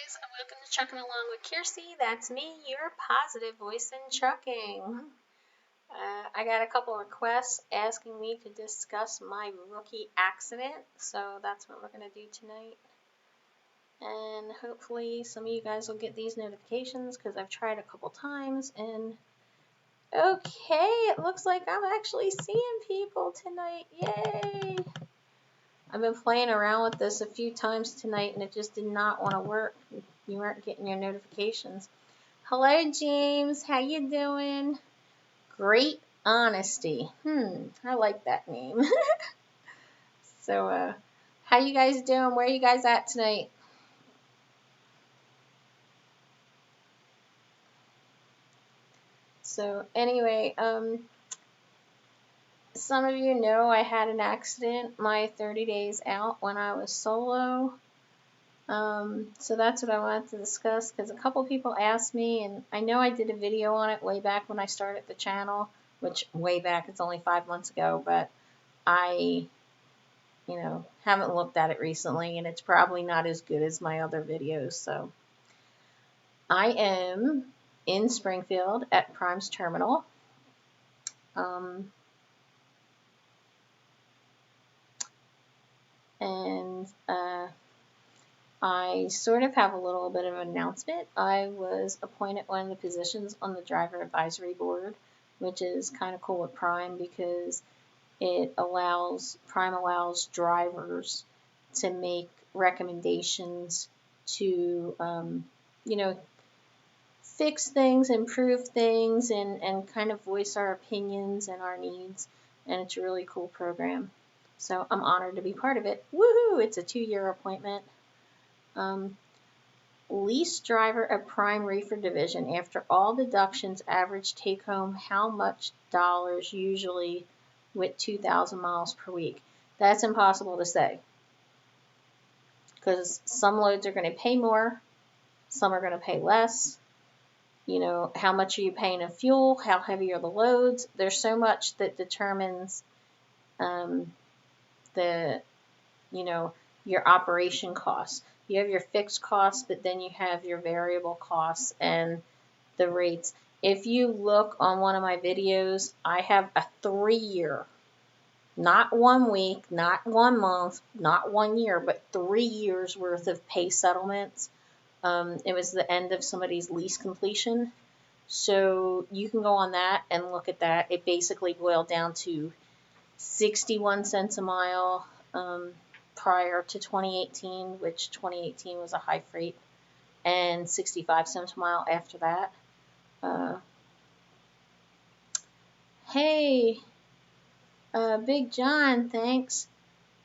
guys, and welcome to Trucking Along with Kearsey. That's me, your positive voice in trucking. I got a couple requests asking me to discuss my rookie accident, so that's what we're going to do tonight. And hopefully some of you guys will get these notifications because I've tried a couple times. And okay, it looks like I'm actually seeing people tonight. Yay! I've been playing around with this a few times tonight, and it just did not want to work. You weren't getting your notifications. Hello, James. How you doing? Great honesty. I like that name. So, how you guys doing? Where are you guys at tonight? So, anyway, some of you know I had an accident my 30 days out when I was solo. So that's what I wanted to discuss because a couple people asked me, and I know I did a video on it way back when I started the channel, which way back, it's only 5 months ago, but I, haven't looked at it recently, and it's probably not as good as my other videos. So I am in Springfield at Prime's Terminal. I sort of have a little bit of an announcement. I was appointed one of the positions on the driver advisory board, which is kind of cool with Prime because Prime allows drivers to make recommendations to, fix things, improve things, and kind of voice our opinions and our needs. And it's a really cool program. So I'm honored to be part of it. Woohoo! It's a 2-year appointment. Lease driver at Prime Reefer Division. After all deductions, average take home how much dollars usually with 2,000 miles per week? That's impossible to say because some loads are going to pay more, some are going to pay less. How much are you paying in fuel? How heavy are the loads? There's so much that determines your operation costs. You have your fixed costs, but then you have your variable costs and the rates. If you look on one of my videos, I have a 3-year, not 1 week, not 1 month, not 1 year, but 3 years worth of pay settlements. It was the end of somebody's lease completion. So you can go on that and look at that. It basically boiled down to 61 cents a mile prior to 2018, which 2018 was a high freight, and 65 cents a mile after that. Hey, Big John, thanks.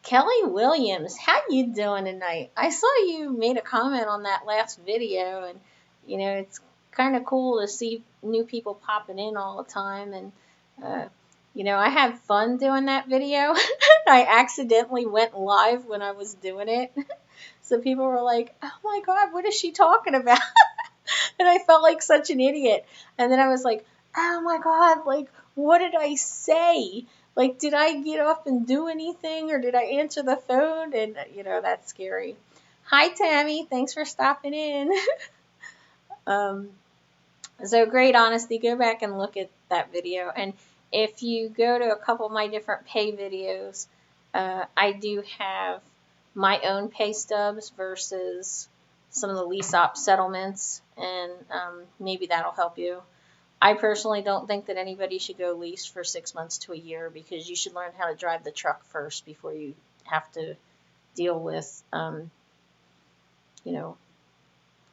Kelly Williams, how you doing tonight? I saw you made a comment on that last video, and it's kind of cool to see new people popping in all the time, and I had fun doing that video. I accidentally went live when I was doing it. So people were like, oh my God, what is she talking about? And I felt like such an idiot. And then I was like, oh my God, like, what did I say? Like, did I get up and do anything, or did I answer the phone? And, that's scary. Hi, Tammy. Thanks for stopping in. So great honesty. Go back and look at that video. And if you go to a couple of my different pay videos, I do have my own pay stubs versus some of the lease op settlements, and maybe that'll help you. I personally don't think that anybody should go lease for 6 months to a year because you should learn how to drive the truck first before you have to deal with,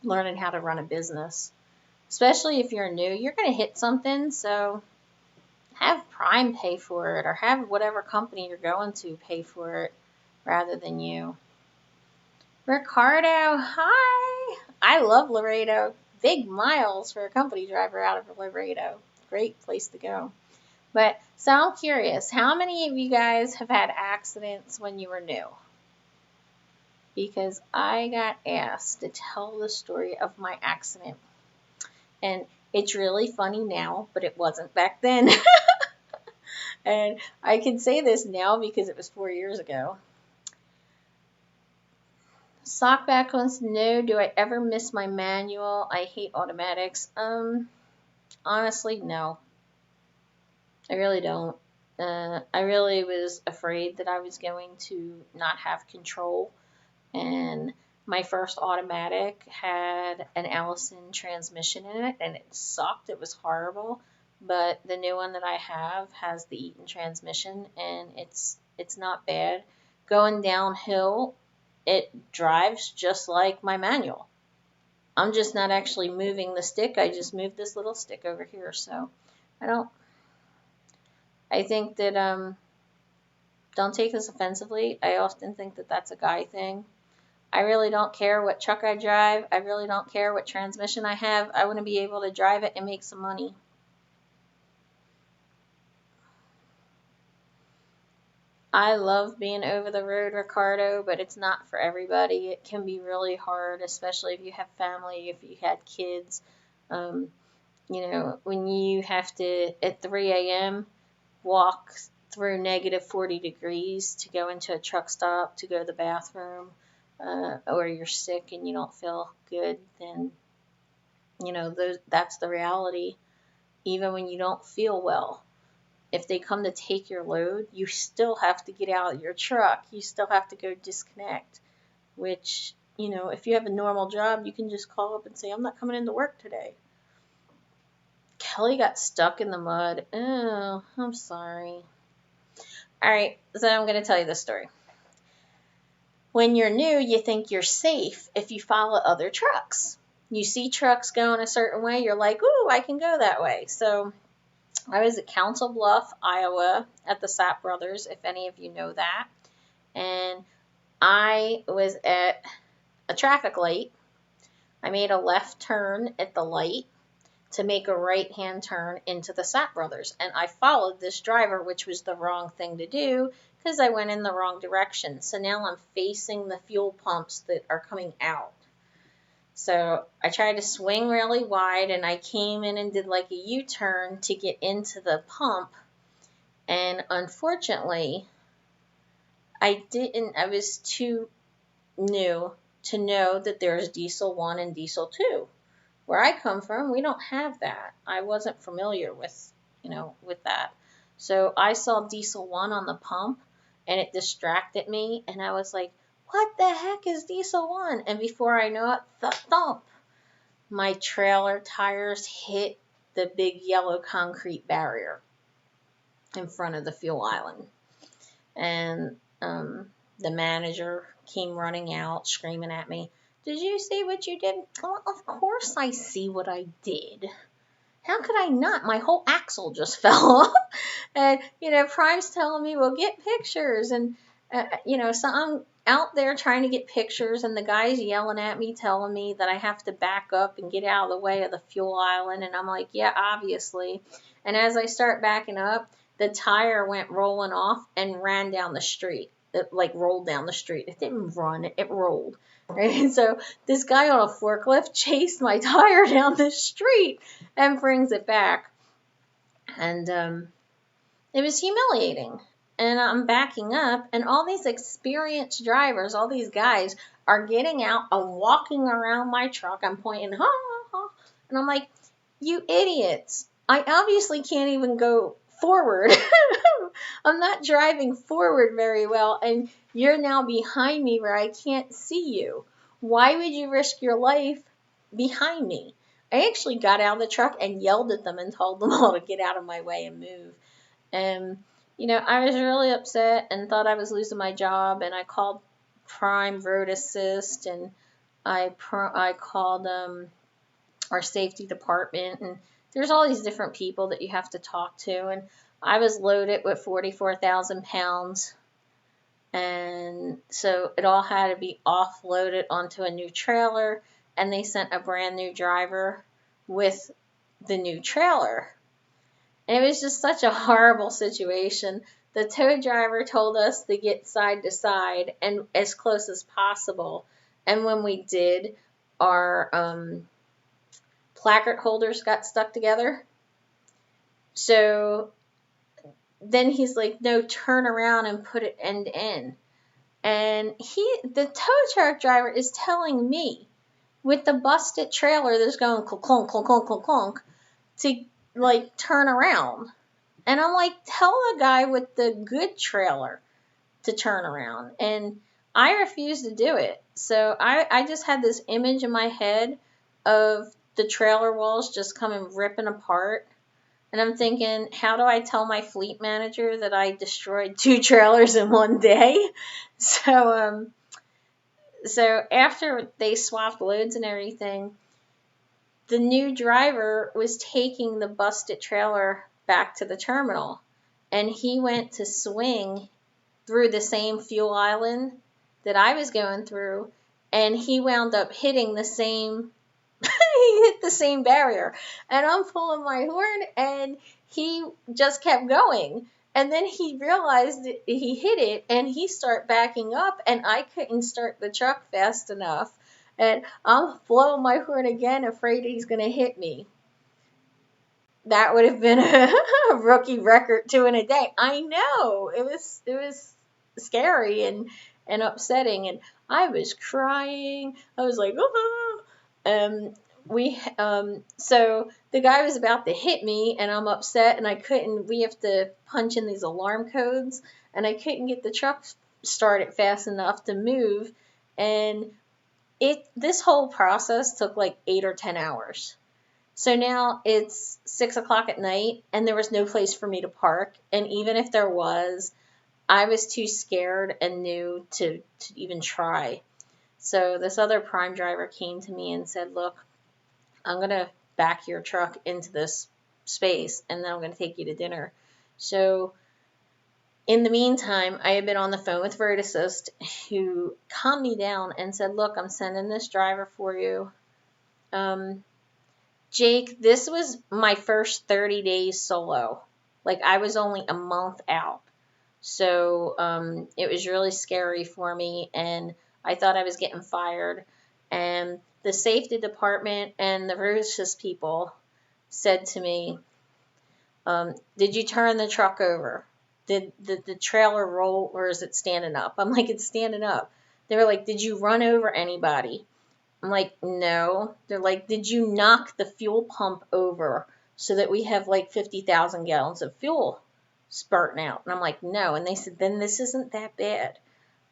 learning how to run a business. Especially if you're new, you're going to hit something, so have Prime pay for it or have whatever company you're going to pay for it rather than you. Ricardo, hi! I love Laredo. Big miles for a company driver out of Laredo. Great place to go. But, so I'm curious, how many of you guys have had accidents when you were new? Because I got asked to tell the story of my accident. And it's really funny now, but it wasn't back then. And I can say this now because it was 4 years ago. Sockback wants to know, do I ever miss my manual? I hate automatics. Honestly, no. I really don't. I really was afraid that I was going to not have control, and my first automatic had an Allison transmission in it, and it sucked. It was horrible. But the new one that I have has the Eaton transmission, and it's not bad. Going downhill, it drives just like my manual. I'm just not actually moving the stick. I just moved this little stick over here. So I think that don't take this offensively. I often think that that's a guy thing. I really don't care what truck I drive. I really don't care what transmission I have. I want to be able to drive it and make some money. I love being over the road, Ricardo, but it's not for everybody. It can be really hard, especially if you have family, if you had kids. When you have to, at 3 a.m., walk through negative 40 degrees to go into a truck stop, to go to the bathroom, or you're sick and you don't feel good, then, that's the reality. Even when you don't feel well, if they come to take your load, you still have to get out of your truck. You still have to go disconnect, which, if you have a normal job, you can just call up and say, I'm not coming into work today. Kelly got stuck in the mud. Oh, I'm sorry. All right, so I'm going to tell you this story. When you're new, you think you're safe if you follow other trucks. You see trucks going a certain way, you're like, ooh, I can go that way. So I was at Council Bluff, Iowa, at the Sapp Brothers, if any of you know that. And I was at a traffic light. I made a left turn at the light to make a right-hand turn into the Sapp Brothers. And I followed this driver, which was the wrong thing to do because I went in the wrong direction. So now I'm facing the fuel pumps that are coming out. So I tried to swing really wide, and I came in and did like a U-turn to get into the pump. And unfortunately, I was too new to know that there's diesel 1 and diesel 2. Where I come from, we don't have that. I wasn't familiar with that. So I saw diesel 1 on the pump, and it distracted me, and I was like, what the heck is diesel 1? And before I know it, thump, my trailer tires hit the big yellow concrete barrier in front of the fuel island. And the manager came running out, screaming at me, did you see what you did? Well, of course I see what I did. How could I not? My whole axle just fell off. And, Prime's telling me, well, get pictures. And, so I'm out there trying to get pictures, and the guy's yelling at me, telling me that I have to back up and get out of the way of the fuel island. And I'm like, yeah, obviously. And as I start backing up, the tire went rolling off and ran down the street. It rolled down the street. It didn't run, it rolled. Right? And so this guy on a forklift chased my tire down the street and brings it back. And it was humiliating. And I'm backing up, and all these experienced drivers, all these guys are getting out and walking around my truck. I'm pointing, ha, ha, ha. And I'm like, you idiots. I obviously can't even go forward. I'm not driving forward very well, and you're now behind me where I can't see you. Why would you risk your life behind me? I actually got out of the truck and yelled at them and told them all to get out of my way and move. And, I was really upset and thought I was losing my job, and I called Prime Road Assist, and I called our safety department, and there's all these different people that you have to talk to, and I was loaded with 44,000 pounds, and so it all had to be offloaded onto a new trailer, and they sent a brand new driver with the new trailer. And it was just such a horrible situation. The tow driver told us to get side to side and as close as possible. And when we did, our placard holders got stuck together. So then he's like, no, turn around and put it end to end. And the tow truck driver is telling me with the busted trailer that's going clunk, clunk, clunk, clunk, clunk, clunk, to like turn around. And I'm like, tell the guy with the good trailer to turn around. And I refused to do it. So I just had this image in my head of the trailer walls just coming ripping apart. And I'm thinking, how do I tell my fleet manager that I destroyed 2 trailers in one day? So after they swapped loads and everything, the new driver was taking the busted trailer back to the terminal. And he went to swing through the same fuel island that I was going through, and he wound up hitting the same he hit the same barrier. And I'm pulling my horn, and he just kept going. And then he realized that he hit it, and he started backing up, and I couldn't start the truck fast enough. And I'm blowing my horn again, afraid he's going to hit me. That would have been a rookie record 2 in a day. I know. It was scary and upsetting, and I was crying. I was like, oh. So the guy was about to hit me, and I'm upset, and I couldn't. We have to punch in these alarm codes, and I couldn't get the truck started fast enough to move, and this whole process took like 8 or 10 hours. So now it's 6 o'clock at night, and there was no place for me to park. And even if there was, I was too scared and new to even try. So this other Prime driver came to me and said, look, I'm going to back your truck into this space, and then I'm going to take you to dinner. So in the meantime, I had been on the phone with Road Assist, who calmed me down and said, look, I'm sending this driver for you. Jake, this was my first 30 days solo. Like, I was only a month out. So it was really scary for me, and I thought I was getting fired. And the safety department and the Road Assist people said to me, did you turn the truck over? Did the trailer roll, or is it standing up? I'm like, it's standing up. They were like, did you run over anybody? I'm like, no. They're like, did you knock the fuel pump over so that we have like 50,000 gallons of fuel spurting out? And I'm like, no. And they said, then this isn't that bad.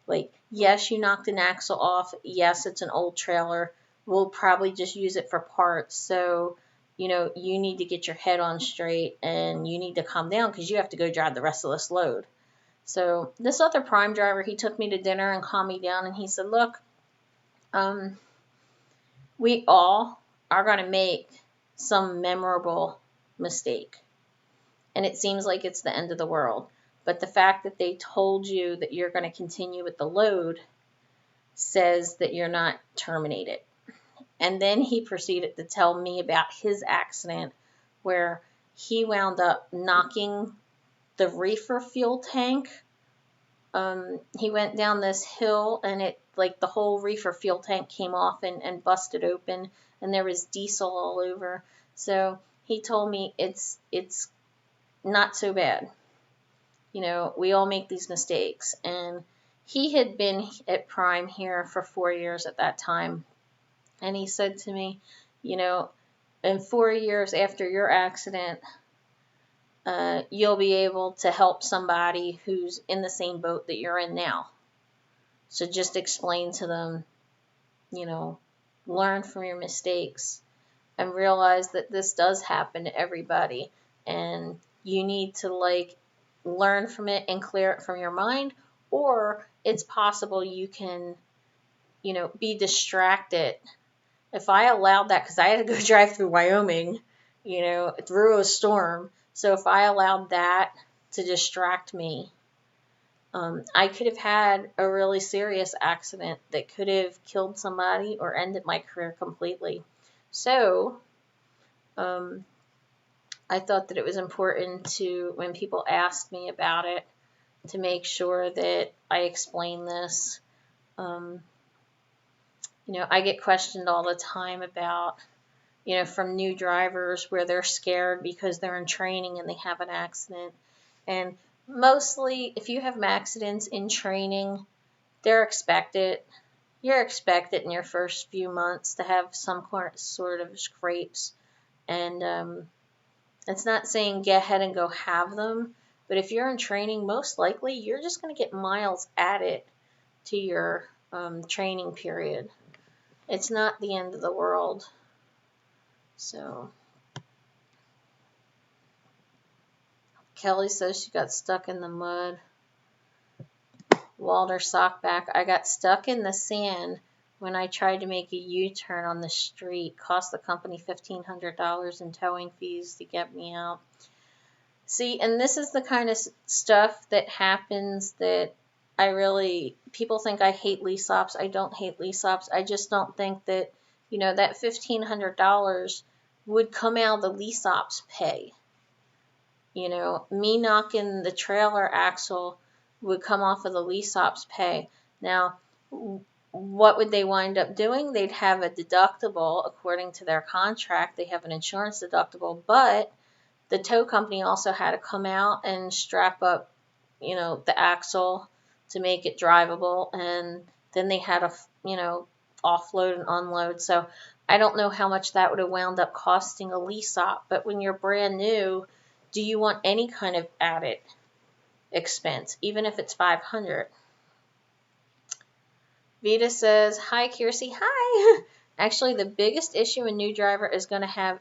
Like, yes, you knocked an axle off. Yes, it's an old trailer. We'll probably just use it for parts. So, you need to get your head on straight, and you need to calm down because you have to go drive the rest of this load. So this other Prime driver, he took me to dinner and calmed me down, and he said, look, we all are going to make some memorable mistake. And it seems like it's the end of the world. But the fact that they told you that you're going to continue with the load says that you're not terminated. And then he proceeded to tell me about his accident where he wound up knocking the reefer fuel tank. He went down this hill, and the whole reefer fuel tank came off and busted open, and there was diesel all over. So he told me it's not so bad. We all make these mistakes. And he had been at Prime here for 4 years at that time. And he said to me, in 4 years after your accident, you'll be able to help somebody who's in the same boat that you're in now. So just explain to them, learn from your mistakes and realize that this does happen to everybody. And you need to learn from it and clear it from your mind, or it's possible you can, be distracted. If I allowed that, because I had to go drive through Wyoming, through a storm. So if I allowed that to distract me, I could have had a really serious accident that could have killed somebody or ended my career completely. So I thought that it was important to, when people asked me about it, to make sure that I explain this. I get questioned all the time about, from new drivers where they're scared because they're in training and they have an accident. And mostly, if you have accidents in training, they're expected. You're expected in your first few months to have some sort of scrapes. And it's not saying get ahead and go have them, but if you're in training, most likely you're just going to get miles added to your training period. It's not the end of the world. So Kelly says she got stuck in the mud. Walter Sockback, I got stuck in the sand when I tried to make a U-turn on the street. Cost the company $1,500 in towing fees to get me out. See, and this is the kind of stuff that happens that people think I hate lease ops. I don't hate lease ops. I just don't think that, that $1,500 would come out of the lease ops pay. Me knocking the trailer axle would come off of the lease ops pay. Now, what would they wind up doing? They'd have a deductible according to their contract. They have an insurance deductible, but the tow company also had to come out and strap up, the axle to make it drivable, and then they had to, offload and unload. So I don't know how much that would have wound up costing a lease op, but when you're brand new, do you want any kind of added expense, even if it's $500? Vita says, hi, Kearsey. Hi. Actually, the biggest issue a new driver is going to have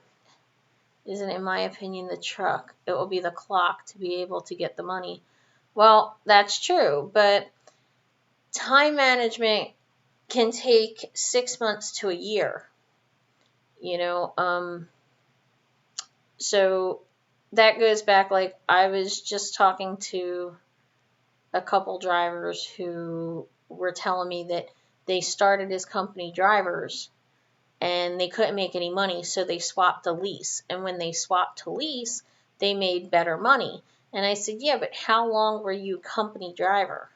isn't, in my opinion, the truck. It will be the clock to be able to get the money. Well, that's true, but time management can take 6 months to a year. So that goes back, like I was just talking to a couple drivers who were telling me that they started as company drivers and they couldn't make any money, so they swapped to lease. And when they swapped to lease, they made better money. And I said, yeah, but how long were you company driver?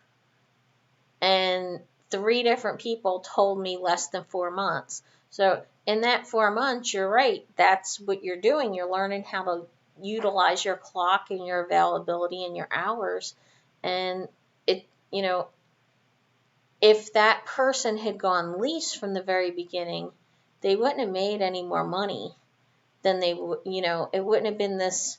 And 3 different people told me less than 4 months. So in that 4 months, you're right. That's what you're doing. You're learning how to utilize your clock and your availability and your hours. And if that person had gone lease from the very beginning, they wouldn't have made any more money than they would, it wouldn't have been this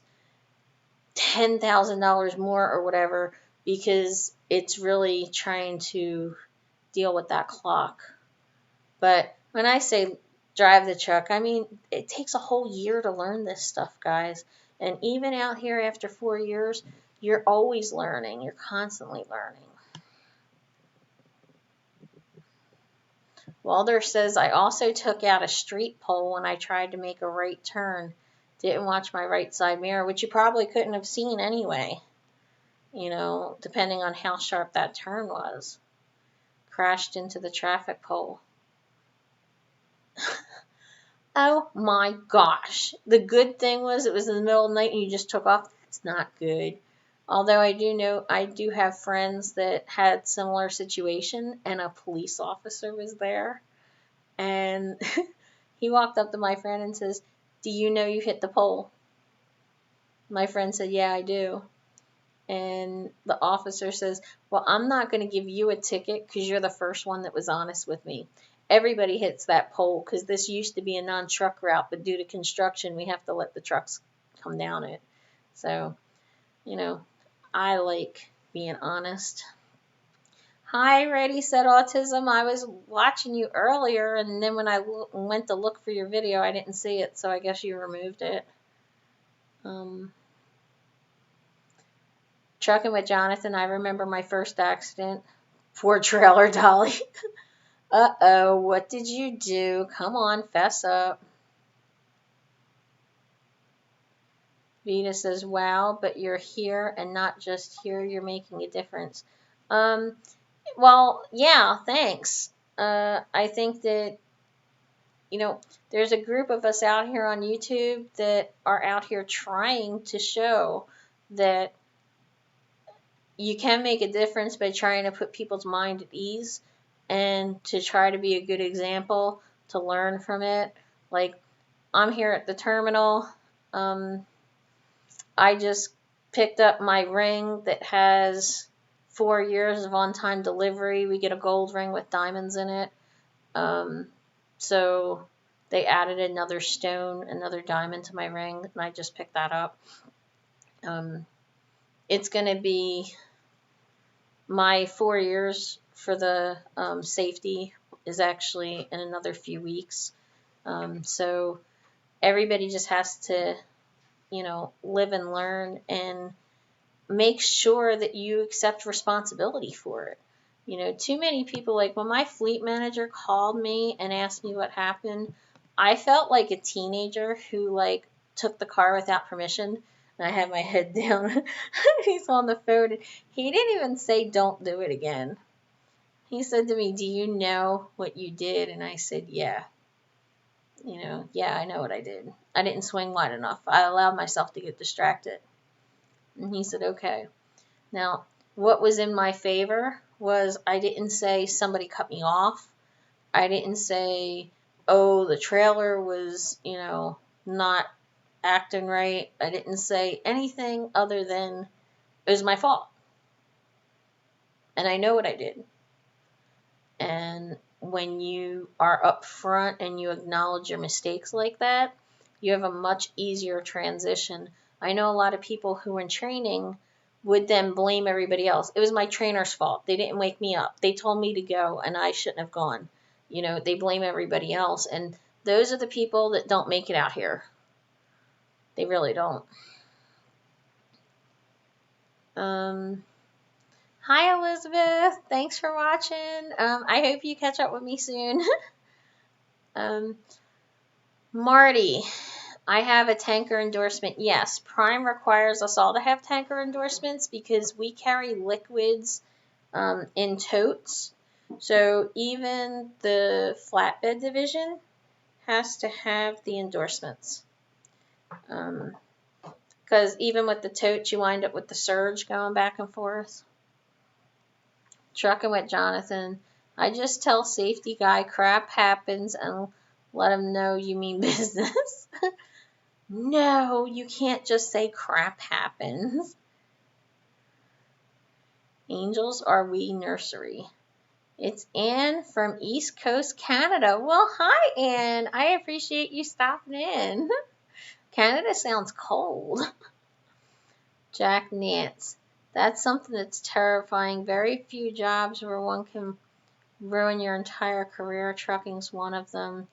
$10,000 more or whatever, because it's really trying to deal with that clock. But when I say drive the truck, I mean, it takes a whole year to learn this stuff, guys. And even out here after 4 years, you're always learning. You're constantly learning. Walter says, I also took out a street pole when I tried to make a right turn. Didn't watch my right side mirror, which you probably couldn't have seen anyway, depending on how sharp that turn was. Crashed into the traffic pole. Oh my gosh. The good thing was it was in the middle of the night and you just took off. That's not good. Although I do have friends that had similar situation, and a police officer was there. And he walked up to my friend and says, do you know you hit the pole? My friend said, yeah, I do. And the officer says, well, I'm not going to give you a ticket because you're the first one that was honest with me. Everybody hits that pole because this used to be a non-truck route, but due to construction, we have to let the trucks come down it. So, I like being honest. Hi, Ready Said Autism. I was watching you earlier, and then when I went to look for your video, I didn't see it, so I guess you removed it. Trucking with Jonathan, I remember my first accident. Poor trailer dolly. Uh-oh, what did you do? Come on, fess up. Vita says, wow, but you're here and not just here. You're making a difference. Well, yeah, thanks. I think that, there's a group of us out here on YouTube that are out here trying to show that you can make a difference by trying to put people's mind at ease and to try to be a good example, to learn from it. Like, I'm here at the terminal. I just picked up my ring that has 4 years of on-time delivery. We get a gold ring with diamonds in it. So they added another stone, another diamond to my ring, and I just picked that up. It's going to be my 4 years for the safety is actually in another few weeks. So everybody just has to, live and learn and make sure that you accept responsibility for it. Too many people, like when my fleet manager called me and asked me what happened, I felt like a teenager who took the car without permission. And I had my head down. He's on the phone. He didn't even say, "Don't do it again." He said to me, "Do you know what you did?" And I said, "Yeah. Yeah, I know what I did. I didn't swing wide enough. I allowed myself to get distracted." And he said, "Okay." Now, what was in my favor was I didn't say somebody cut me off. I didn't say, oh, the trailer was, not acting right. I didn't say anything other than it was my fault. And I know what I did. And when you are upfront and you acknowledge your mistakes like that, you have a much easier transition. I know a lot of people who are in training would then blame everybody else. It was my trainer's fault. They didn't wake me up. They told me to go and I shouldn't have gone. They blame everybody else. And those are the people that don't make it out here. They really don't. Hi, Elizabeth. Thanks for watching. I hope you catch up with me soon. Marty, I have a tanker endorsement. Yes, Prime requires us all to have tanker endorsements because we carry liquids in totes. So even the flatbed division has to have the endorsements. Because even with the totes, you wind up with the surge going back and forth. Trucking with Jonathan. I just tell safety guy crap happens and let him know you mean business. No, you can't just say crap happens. Angels Are We Nursery. It's Anne from East Coast, Canada. Well, hi, Anne. I appreciate you stopping in. Canada sounds cold. Jack Nance. That's something that's terrifying. Very few jobs where one can ruin your entire career. Trucking's one of them.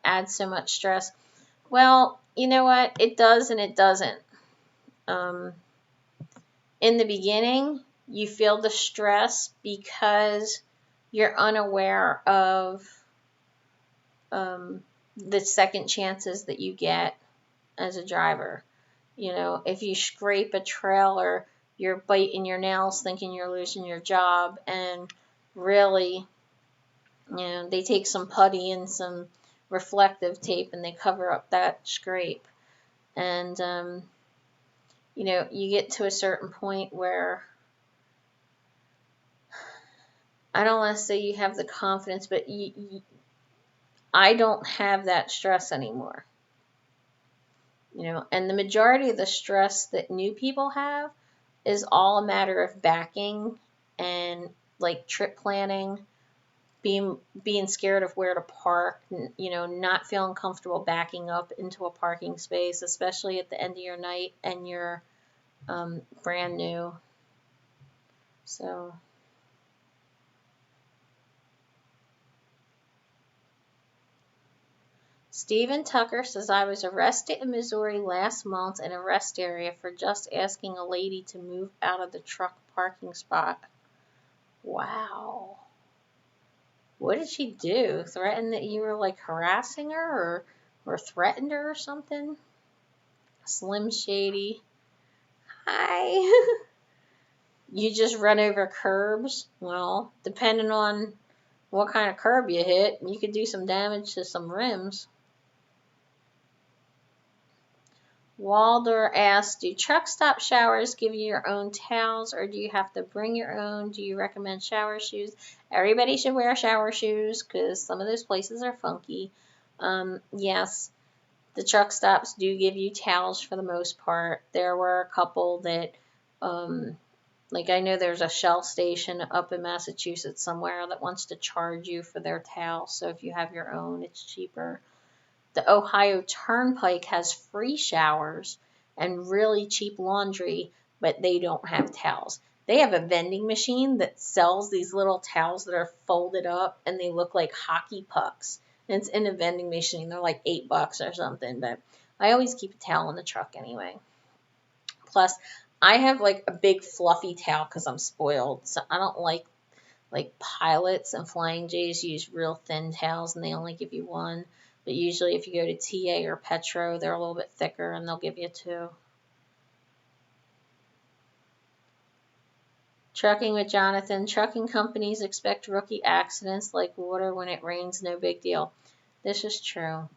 Adds so much stress. Well, you know what? It does and it doesn't. In the beginning, you feel the stress because you're unaware of the second chances that you get as a driver. If you scrape a trailer, you're biting your nails thinking you're losing your job, and really, they take some putty and some reflective tape and they cover up that scrape. And, you get to a certain point where I don't want to say you have the confidence, but I don't have that stress anymore. And the majority of the stress that new people have is all a matter of backing and trip planning, being scared of where to park, not feeling comfortable backing up into a parking space, especially at the end of your night and you're brand new. So Stephen Tucker says, I was arrested in Missouri last month in a rest area for just asking a lady to move out of the truck parking spot. Wow. What did she do? Threaten that you were harassing her or threatened her or something? Slim Shady. Hi. You just run over curbs? Well, depending on what kind of curb you hit, you could do some damage to some rims. Walder asks, do truck stop showers give you your own towels or do you have to bring your own? Do you recommend shower shoes? Everybody should wear shower shoes because some of those places are funky. Yes, the truck stops do give you towels for the most part. There were a couple that Like I know there's a Shell station up in Massachusetts somewhere that wants to charge you for their towels. So if you have your own, it's cheaper. The Ohio Turnpike has free showers and really cheap laundry, but they don't have towels. They have a vending machine that sells these little towels that are folded up and they look like hockey pucks. And it's in a vending machine. They're like $8 or something, but I always keep a towel in the truck anyway. Plus, I have like a big fluffy towel because I'm spoiled. So I don't like pilots and flying J's use real thin towels and they only give you one. But usually if you go to TA or Petro, they're a little bit thicker and they'll give you two. Trucking with Jonathan. Trucking companies expect rookie accidents like water when it rains, no big deal. This is true.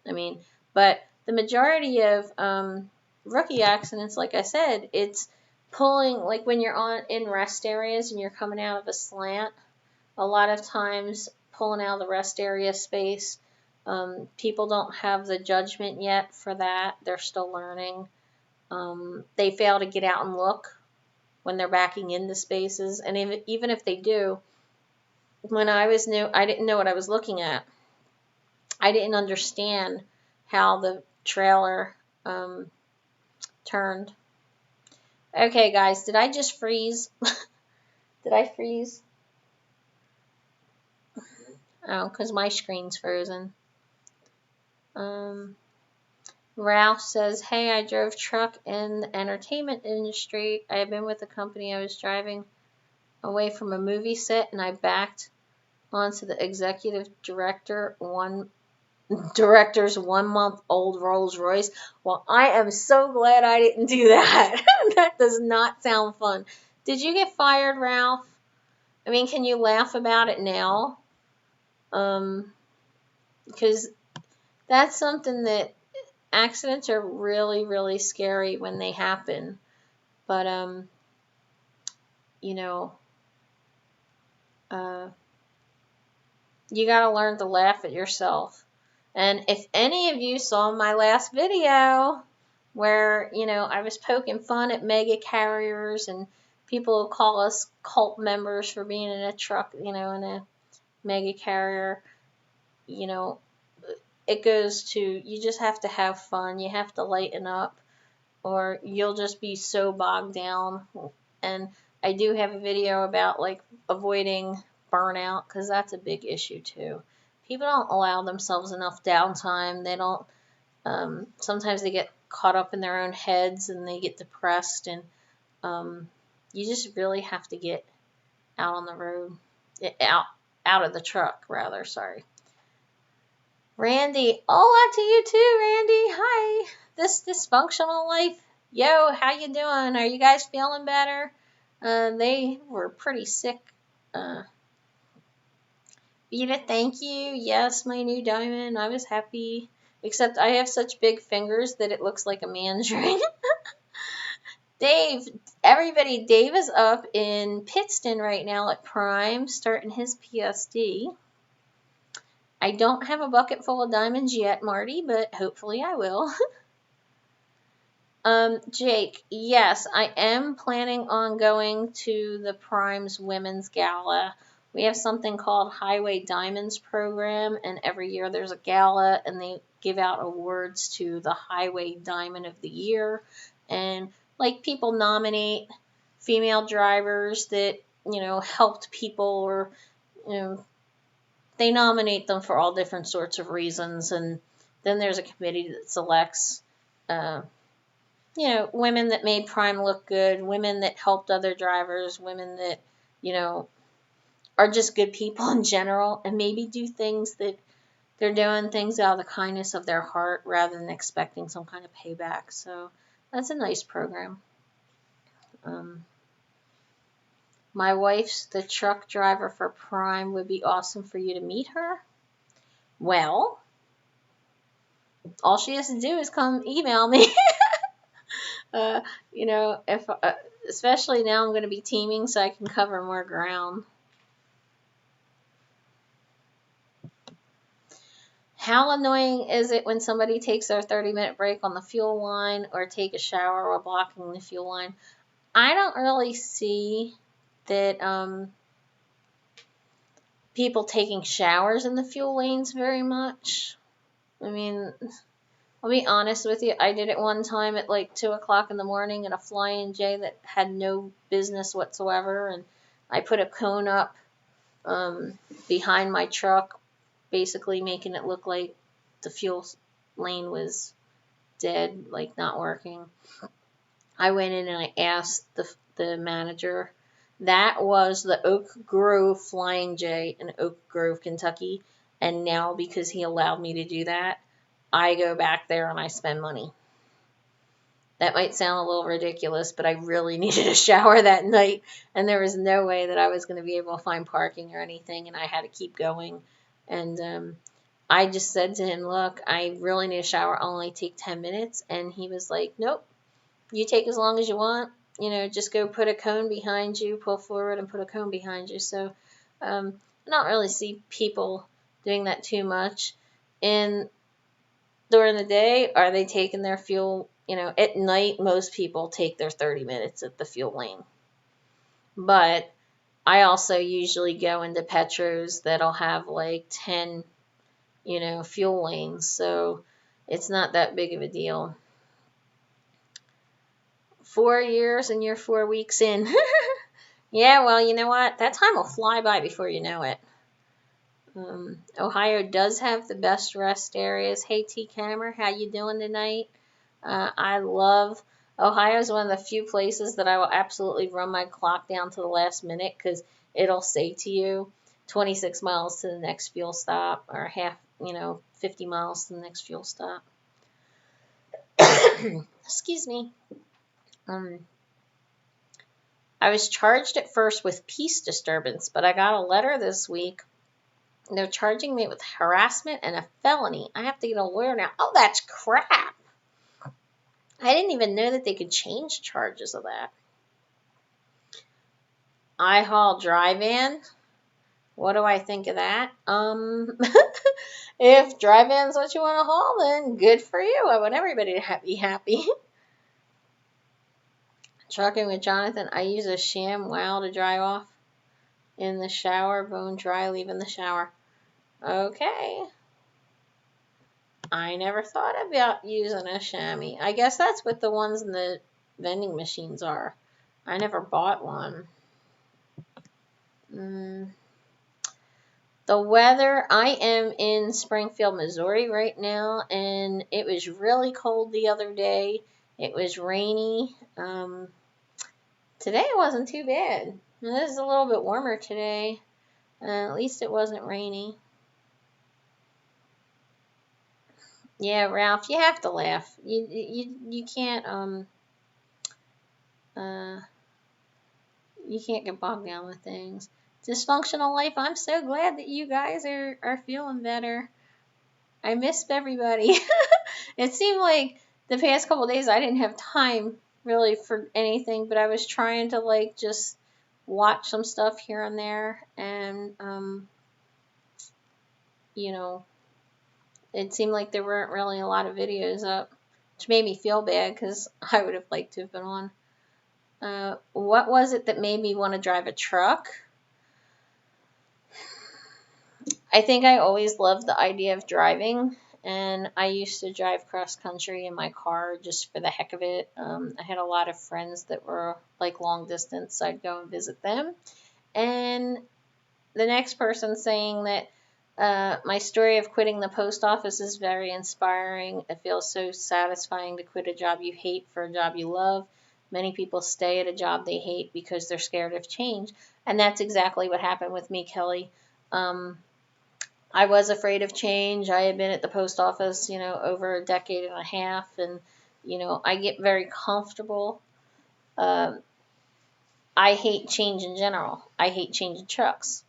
I mean, but the majority of rookie accidents, like I said, it's pulling, like when you're in rest areas and you're coming out of a slant, a lot of times pulling out of the rest area space, people don't have the judgment yet for that. They're still learning. They fail to get out and look when they're backing into spaces. And even if they do, when I was new, I didn't know what I was looking at. I didn't understand how the trailer turned. Okay, guys, did I just freeze? Did I freeze? Oh, because my screen's frozen. Ralph says, hey, I drove truck in the entertainment industry. I have been with the company. I was driving away from a movie set and I backed onto the executive director's 1-month-old Rolls Royce. Well, I am so glad I didn't do that. That does not sound fun. Did you get fired, Ralph? I mean, can you laugh about it now? Because that's something that accidents are really, really scary when they happen. But, you know, you got to learn to laugh at yourself. And if any of you saw my last video where, I was poking fun at mega carriers and people call us cult members for being in a truck, in a mega carrier, it goes to, you just have to have fun. You have to lighten up or you'll just be so bogged down. And I do have a video about avoiding burnout because that's a big issue too. People don't allow themselves enough downtime. They don't, sometimes they get caught up in their own heads and they get depressed and you just really have to get out on the road, out of the truck rather, sorry. Randy, hola to you too, Randy. Hi. This dysfunctional life. Yo, how you doing? Are you guys feeling better? They were pretty sick. Vita, thank you. Yes, my new diamond. I was happy. Except I have such big fingers that it looks like a man's ring. Dave, everybody, Dave is up in Pittston right now at Prime, starting his PSD. I don't have a bucket full of diamonds yet, Marty, but hopefully I will. Jake, yes, I am planning on going to the Prime's Women's Gala. We have something called Highway Diamonds Program, and every year there's a gala, and they give out awards to the Highway Diamond of the Year. And, people nominate female drivers that, helped people or, they nominate them for all different sorts of reasons, and then there's a committee that selects, women that made Prime look good, women that helped other drivers, women that, are just good people in general, and maybe do things that they're doing things out of the kindness of their heart rather than expecting some kind of payback. So that's a nice program. My wife's the truck driver for Prime. Would be awesome for you to meet her. Well, all she has to do is come email me. If especially now I'm going to be teaming so I can cover more ground. How annoying is it when somebody takes their 30-minute break on the fuel line or take a shower while blocking the fuel line? I don't really see that people taking showers in the fuel lanes very much. I mean, I'll be honest with you. I did it one time at like 2 o'clock in the morning in a Flying J that had no business whatsoever, and I put a cone up behind my truck, basically making it look like the fuel lane was dead, like not working. I went in and I asked the manager. That was the Oak Grove Flying J in Oak Grove, Kentucky. And now, because he allowed me to do that, I go back there and I spend money. That might sound a little ridiculous, but I really needed a shower that night, and there was no way that I was going to be able to find parking or anything, and I had to keep going. And I just said to him, look, I really need a shower. I'll only take 10 minutes. And he was like, nope, you take as long as you want. Just go put a cone behind you, pull forward and put a cone behind you. So I don't really see people doing that too much. And during the day, are they taking their fuel? At night, most people take their 30 minutes at the fuel lane. But I also usually go into Petros that'll have like 10, fuel lanes. So it's not that big of a deal. 4 years and you're 4 weeks in. Yeah, well, you know what? That time will fly by before you know it. Ohio does have the best rest areas. Hey, T. Cameron, how you doing tonight? I love Ohio is one of the few places that I will absolutely run my clock down to the last minute because it'll say to you 26 miles to the next fuel stop or 50 miles to the next fuel stop. Excuse me. I was charged at first with peace disturbance, but I got a letter this week. They're charging me with harassment and a felony. I have to get a lawyer now. Oh, that's crap. I didn't even know that they could change charges of that. I haul dry van. What do I think of that? If dry van's what you want to haul, then good for you. I want everybody to be happy. Trucking with Jonathan. I use a sham wow to dry off in the shower. Bone dry, leave in the shower. Okay. I never thought about using a chamois. I guess that's what the ones in the vending machines are. I never bought one. The weather, I am in Springfield, Missouri right now, and it was really cold the other day. It was rainy. Today it wasn't too bad. It is a little bit warmer today. At least it wasn't rainy. Yeah, Ralph, you have to laugh. You can't you can't get bogged down with things. Dysfunctional life. I'm so glad that you guys are feeling better. I missed everybody. It seemed like the past couple of days I didn't have time really for anything, but I was trying to like just watch some stuff here and there, and it seemed like there weren't really a lot of videos up, which made me feel bad because I would have liked to have been on. What was it that made me want to drive a truck? I think I always loved the idea of driving, and I used to drive cross country in my car just for the heck of it. I had a lot of friends that were like long distance, so I'd go and visit them. And the next person saying that my story of quitting the post office is very inspiring. It feels so satisfying to quit a job you hate for a job you love. Many people stay at a job they hate because they're scared of change. And that's exactly what happened with me, Kelly. I was afraid of change. I had been at the post office, over a decade and a half. And, I get very comfortable. I hate change in general. I hate changing trucks.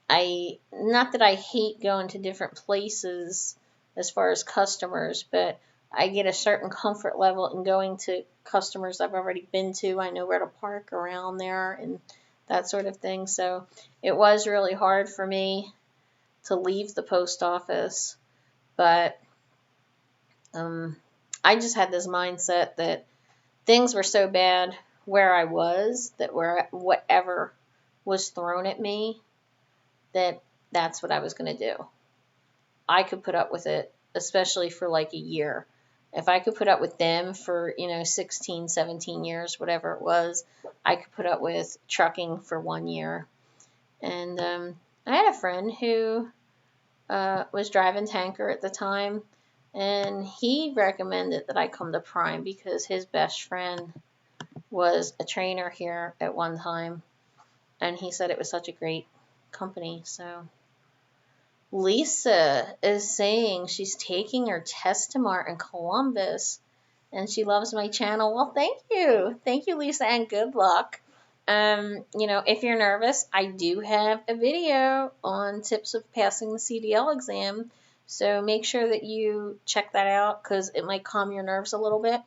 Not that I hate going to different places as far as customers, but I get a certain comfort level in going to customers I've already been to. I know where to park around there and that sort of thing. So it was really hard for me to leave the post office, but I just had this mindset that things were so bad where I was, that where whatever was thrown at me, that's what I was going to do. I could put up with it, especially for like a year. If I could put up with them for, 16, 17 years, whatever it was, I could put up with trucking for 1 year. And I had a friend who was driving tanker at the time, and he recommended that I come to Prime because his best friend was a trainer here at one time, and he said it was such a great company. So Lisa is saying she's taking her test tomorrow in Columbus, and she loves my channel. Well, thank you, Lisa, and good luck. If you're nervous, I do have a video on tips of passing the CDL exam, so make sure that you check that out because it might calm your nerves a little bit.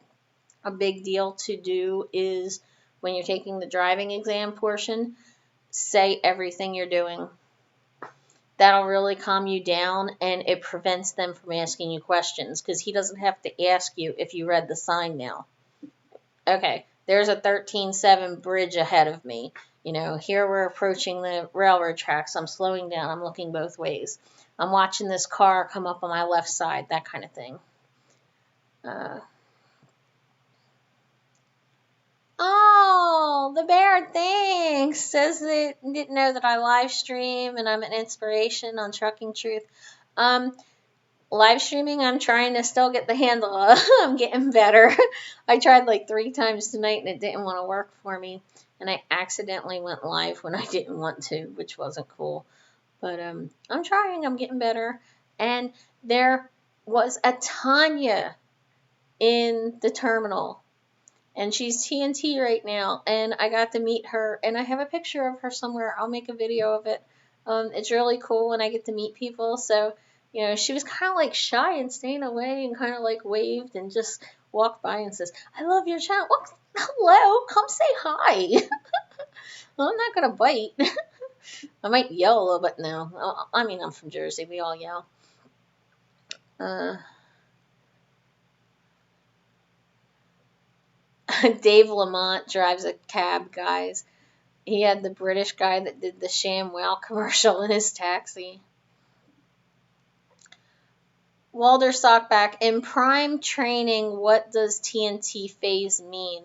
A big deal to do is when you're taking the driving exam portion, say everything you're doing. That'll really calm you down, and it prevents them from asking you questions because he doesn't have to ask you if you read the sign now. Okay, there's a 13.7 bridge ahead of me. Here we're approaching the railroad tracks. I'm slowing down. I'm looking both ways. I'm watching this car come up on my left side, that kind of thing. Oh, the bear, thanks. Says that didn't know that I live stream and I'm an inspiration on Trucking Truth. Live streaming, I'm trying to still get the handle of. I'm getting better. I tried like 3 times tonight and it didn't want to work for me. And I accidentally went live when I didn't want to, which wasn't cool. But I'm trying. I'm getting better. And there was a Tanya in the terminal. And she's TNT right now. And I got to meet her. And I have a picture of her somewhere. I'll make a video of it. It's really cool when I get to meet people. So, she was kind of like shy and staying away and kind of like waved and just walked by and says, I love your channel. Well, hello, come say hi. Well, I'm not going to bite. I might yell a little bit now. I mean, I'm from Jersey. We all yell. Dave Lamont drives a cab, guys. He had the British guy that did the ShamWow commercial in his taxi. Walter Sockback, in Prime training, what does TNT phase mean?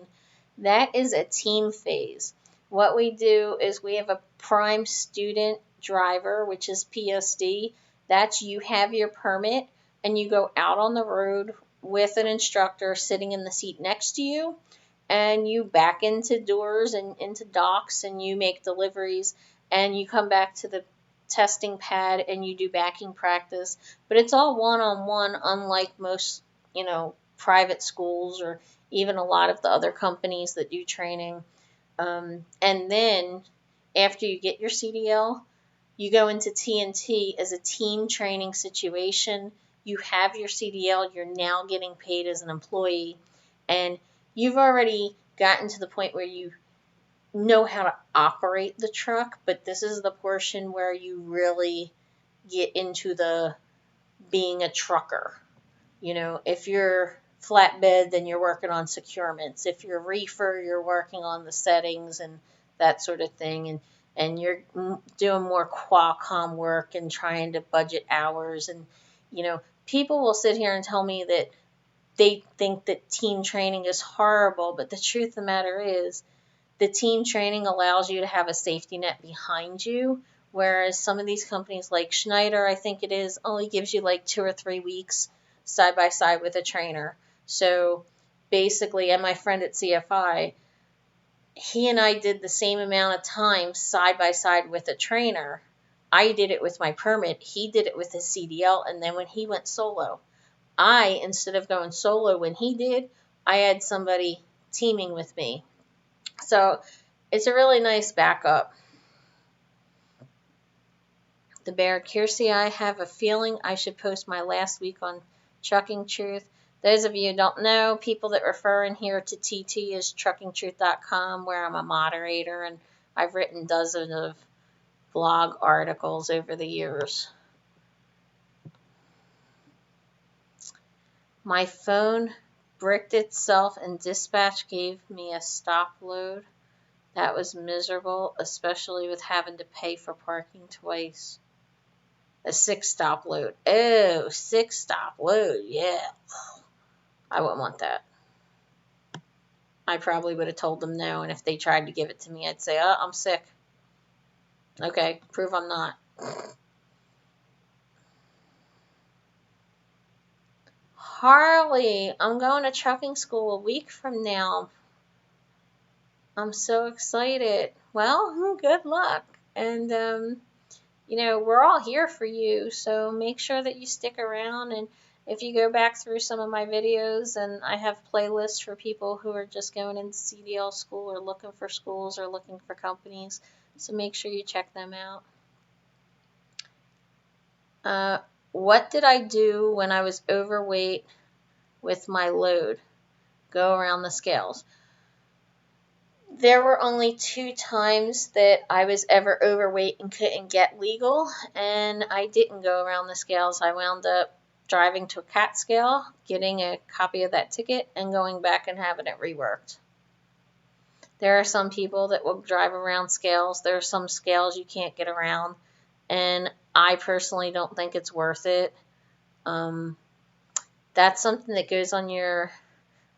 That is a team phase. What we do is we have a Prime student driver, which is PSD. That's you have your permit and you go out on the road with an instructor sitting in the seat next to you, and you back into doors and into docks and you make deliveries and you come back to the testing pad and you do backing practice, but it's all one-on-one, unlike most, private schools or even a lot of the other companies that do training. And then after you get your CDL, you go into TNT as a team training situation. You have your CDL, you're now getting paid as an employee, and you've already gotten to the point where you know how to operate the truck, but this is the portion where you really get into the being a trucker. If you're flatbed, then you're working on securements. If you're reefer, you're working on the settings and that sort of thing. And you're doing more Qualcomm work and trying to budget hours. And, people will sit here and tell me that they think that team training is horrible, but the truth of the matter is, the team training allows you to have a safety net behind you, whereas some of these companies like Schneider, I think it is, only gives you like 2 or 3 weeks side by side with a trainer. So basically, and my friend at CFI, he and I did the same amount of time side by side with a trainer. I did it with my permit. He did it with his CDL. And then when he went solo, instead of going solo when he did, I had somebody teaming with me. So it's a really nice backup. The Bear, Kearsey, I have a feeling I should post my last week on Trucking Truth. Those of you who don't know, people that refer in here to TT is truckingtruth.com, where I'm a moderator, and I've written dozens of blog articles over the years. My phone bricked itself and dispatch gave me a stop load. That was miserable, especially with having to pay for parking twice. A 6-stop load. Oh, 6-stop load, yeah. I wouldn't want that. I probably would have told them no, and if they tried to give it to me, I'd say, oh, I'm sick. Okay, prove I'm not. Harley, I'm going to trucking school a week from now. I'm so excited. Well, good luck. And, we're all here for you, so make sure that you stick around. And if you go back through some of my videos, and I have playlists for people who are just going into CDL school or looking for schools or looking for companies, so make sure you check them out. What did I do when I was overweight with my load? Go around the scales. There were only 2 times that I was ever overweight and couldn't get legal, and I didn't go around the scales. I wound up driving to a CAT scale, getting a copy of that ticket, and going back and having it reworked. There are some people that will drive around scales. There are some scales you can't get around, and I personally don't think it's worth it. That's something that goes on your,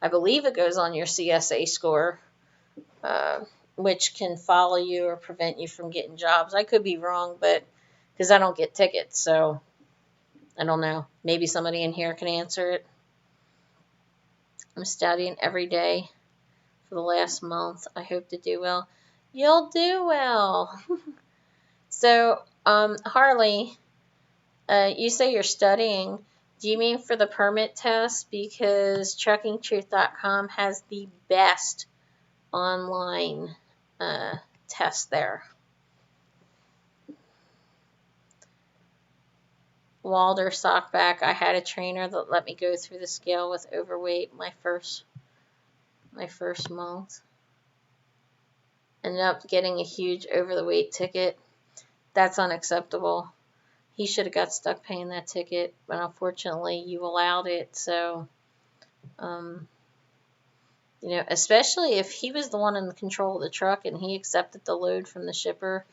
I believe it goes on your CSA score, which can follow you or prevent you from getting jobs. I could be wrong, but because I don't get tickets, so I don't know. Maybe somebody in here can answer it. I'm studying every day for the last month. I hope to do well. You'll do well. So, Harley, you say you're studying. Do you mean for the permit test? Because truckingtruth.com has the best online test there. Walder Sockback, I had a trainer that let me go through the scale with overweight my first month. Ended up getting a huge over the weight ticket. That's unacceptable. He should have got stuck paying that ticket, but unfortunately you allowed it. So, especially if he was the one in control of the truck and he accepted the load from the shipper,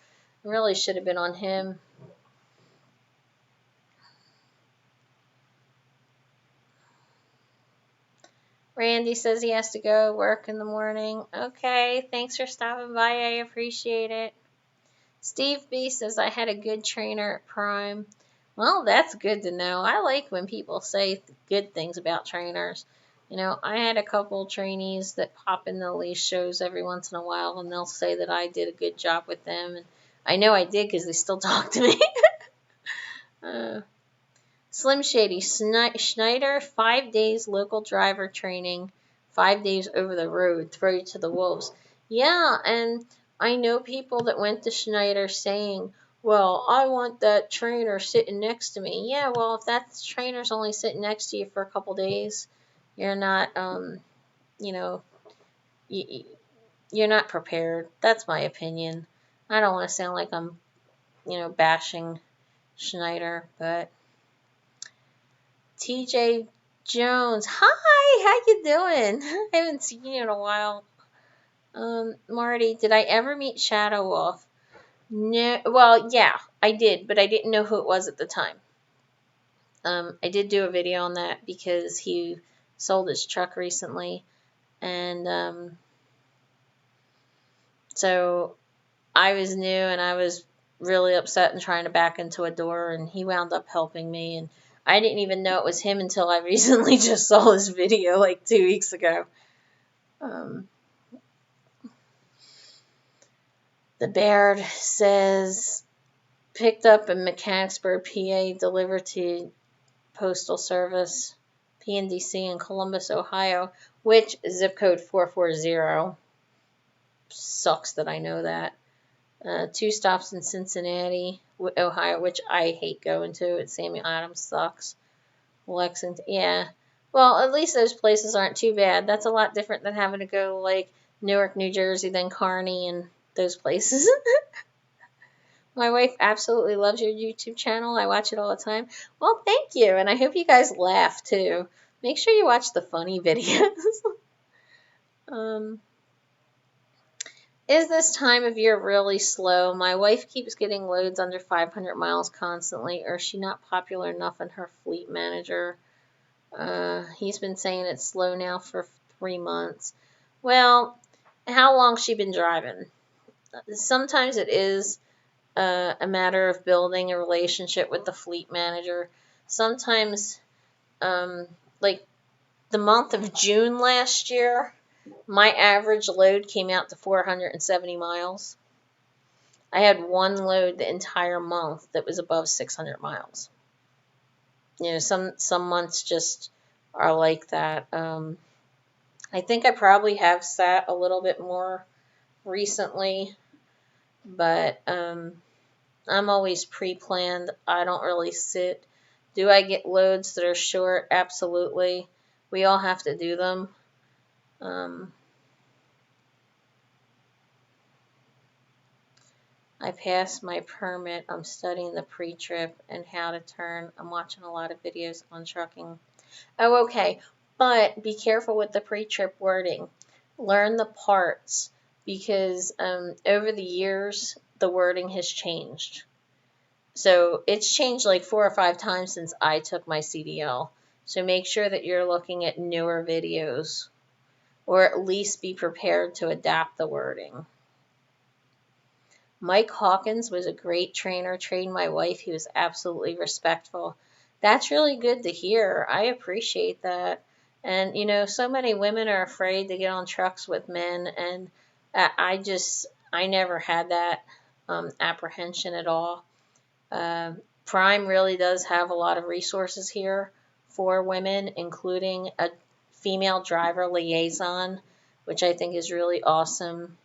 it really should have been on him. Randy says he has to go work in the morning. Okay, thanks for stopping by. I appreciate it. Steve B says I had a good trainer at Prime. Well, that's good to know. I like when people say good things about trainers. I had a couple trainees that pop in the lease shows every once in a while, and they'll say that I did a good job with them. And I know I did because they still talk to me. Slim Shady, Schneider, 5 days local driver training, 5 days over the road, throw you to the wolves. Yeah, and I know people that went to Schneider saying, well, I want that trainer sitting next to me. Yeah, well, if that trainer's only sitting next to you for a couple days, you're not, you're not prepared. That's my opinion. I don't want to sound like I'm, bashing Schneider, but TJ Jones, hi, how you doing? I haven't seen you in a while. Marty, did I ever meet Shadow Wolf? No, well, yeah, I did, but I didn't know who it was at the time. I did do a video on that because he sold his truck recently, and so I was new and I was really upset and trying to back into a door, and he wound up helping me, and I didn't even know it was him until I recently just saw this video like 2 weeks ago. The Baird says, picked up in Mechanicsburg, PA, delivered to Postal Service, PNDC in Columbus, Ohio, which zip code 440. Sucks that I know that. 2 stops in Cincinnati, Ohio, which I hate going to. It's Samuel Adams sucks. Lexington, yeah. Well, at least those places aren't too bad. That's a lot different than having to go like Newark, New Jersey, then Kearney and those places. My wife absolutely loves your YouTube channel. I watch it all the time. Well, thank you, and I hope you guys laugh too. Make sure you watch the funny videos. um, Is this time of year really slow? My wife keeps getting loads under 500 miles constantly, or is she not popular enough in her fleet manager? He's been saying it's slow now for 3 months. Well, how long's she been driving? Sometimes it is a matter of building a relationship with the fleet manager. Sometimes, like the month of June last year, my average load came out to 470 miles. I had one load the entire month that was above 600 miles. Some months just are like that. I think I probably have sat a little bit more recently, but I'm always pre-planned. I don't really sit. Do I get loads that are short? Absolutely. We all have to do them. I passed my permit. I'm studying the pre-trip and how to turn. I'm watching a lot of videos on trucking. Oh, okay. But be careful with the pre-trip wording. Learn the parts because over the years, the wording has changed. So it's changed like 4 or 5 times since I took my CDL. So make sure that you're looking at newer videos or at least be prepared to adapt the wording. Mike Hawkins was a great trainer, trained my wife. He was absolutely respectful. That's really good to hear. I appreciate that. And, so many women are afraid to get on trucks with men, and I never had that apprehension at all. Prime really does have a lot of resources here for women, including a female driver liaison, which I think is really awesome.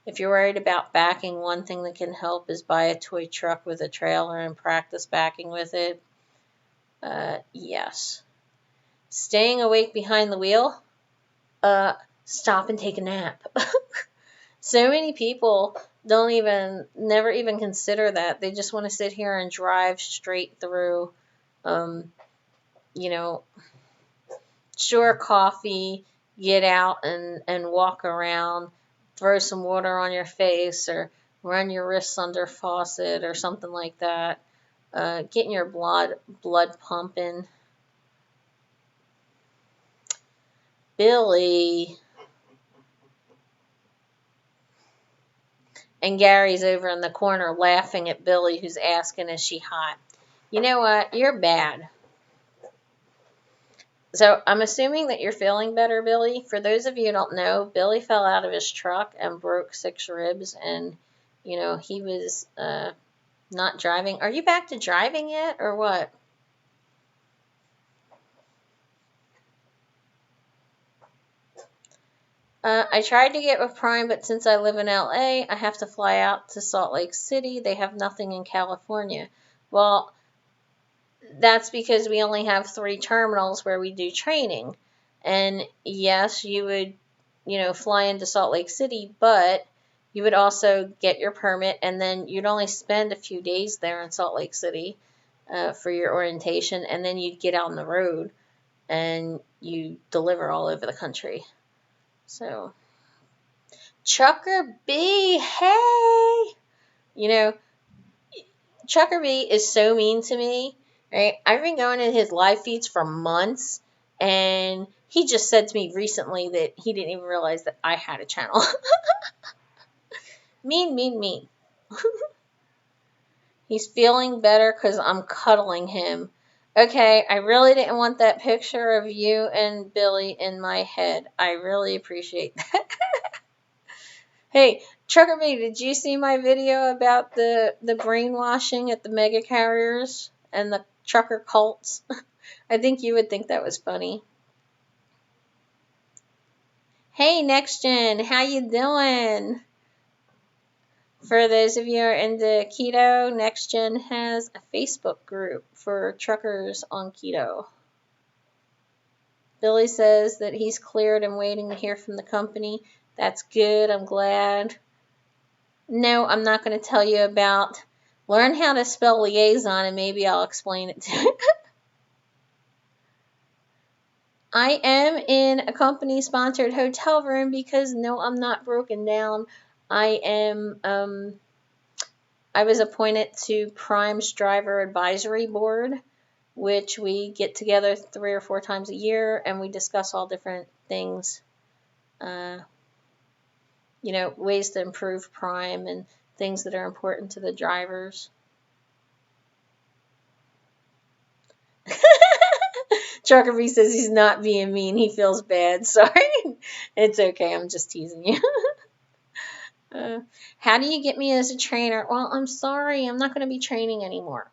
If you're worried about backing, one thing that can help is buy a toy truck with a trailer and practice backing with it. Yes. Staying awake behind the wheel? Stop and take a nap. So many people never even consider that. They just want to sit here and drive straight through. Sure, coffee, get out and walk around, throw some water on your face or run your wrists under faucet or something like that. Getting your blood pumping. Billy and Gary's over in the corner laughing at Billy, who's asking, is she hot? You know what? You're bad. So I'm assuming that you're feeling better, Billy. For those of you who don't know, Billy fell out of his truck and broke 6 ribs, and he was not driving. Are you back to driving yet, or what? I tried to get with Prime, but since I live in LA, I have to fly out to Salt Lake City. They have nothing in California. Well, that's because we only have 3 terminals where we do training. And yes, you would, fly into Salt Lake City, but you would also get your permit, and then you'd only spend a few days there in Salt Lake City for your orientation, and then you'd get out on the road and you deliver all over the country. So, Trucker B, hey! Trucker B is so mean to me, right? I've been going in his live feeds for months, and he just said to me recently that he didn't even realize that I had a channel. Mean. He's feeling better because I'm cuddling him. Okay, I really didn't want that picture of you and Billy in my head. I really appreciate that. Hey, Trucker B, did you see my video about the brainwashing at the mega carriers and the trucker cults? I think you would think that was funny. Hey, Next Gen, how you doing? For those of you who are into keto, Next Gen has a Facebook group for truckers on keto. Billy says that he's cleared and waiting to hear from the company. That's good. I'm glad. No, I'm not going to tell you about. Learn how to spell liaison and maybe I'll explain it to you. I am in a company-sponsored hotel room because no, I'm not broken down. I am, I was appointed to Prime's Driver Advisory Board, which we get together 3 or 4 times a year and we discuss all different things, ways to improve Prime and things that are important to the drivers. Chuckerby says he's not being mean. He feels bad. Sorry. It's okay. I'm just teasing you. How do you get me as a trainer? Well, I'm sorry. I'm not going to be training anymore.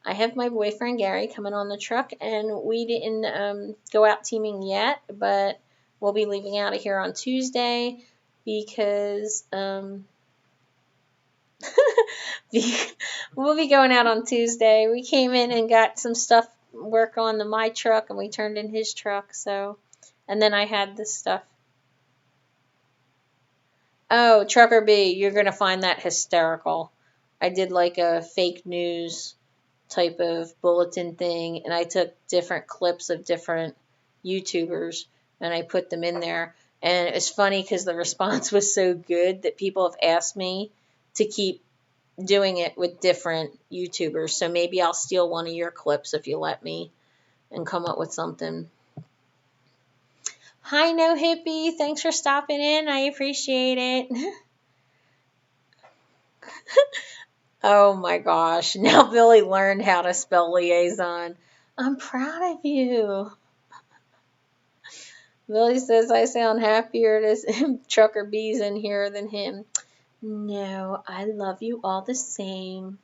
I have my boyfriend Gary coming on the truck, and we didn't go out teaming yet, but we'll be leaving out of here on Tuesday because we'll be going out on Tuesday. We came in and got some stuff work on my truck, and we turned in his truck. So, and then I had this stuff. Oh, Trucker B, you're gonna find that hysterical. I did like a fake news type of bulletin thing, and I took different clips of different YouTubers and I put them in there. And it was funny because the response was so good that people have asked me to keep doing it with different YouTubers. So maybe I'll steal one of your clips if you let me and come up with something. Hi, No Hippie. Thanks for stopping in. I appreciate it. Oh my gosh. Now Billy learned how to spell liaison. I'm proud of you. Billy says I sound happier to Trucker B's in here than him. No, I love you all the same.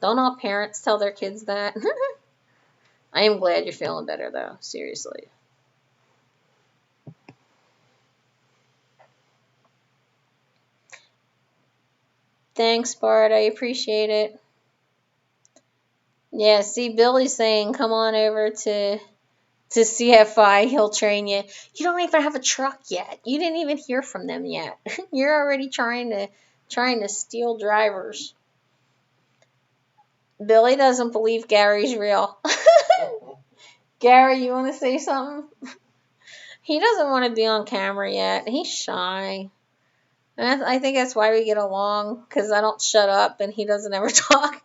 Don't all parents tell their kids that? I am glad you're feeling better though, seriously. Thanks, Bart. I appreciate it. Yeah, see, Billy's saying come on over to CFI. He'll train you. You don't even have a truck yet. You didn't even hear from them yet. You're already trying to steal drivers. Billy doesn't believe Gary's real. Gary, you want to say something? He doesn't want to be on camera yet. He's shy. And I think that's why we get along, because I don't shut up and he doesn't ever talk.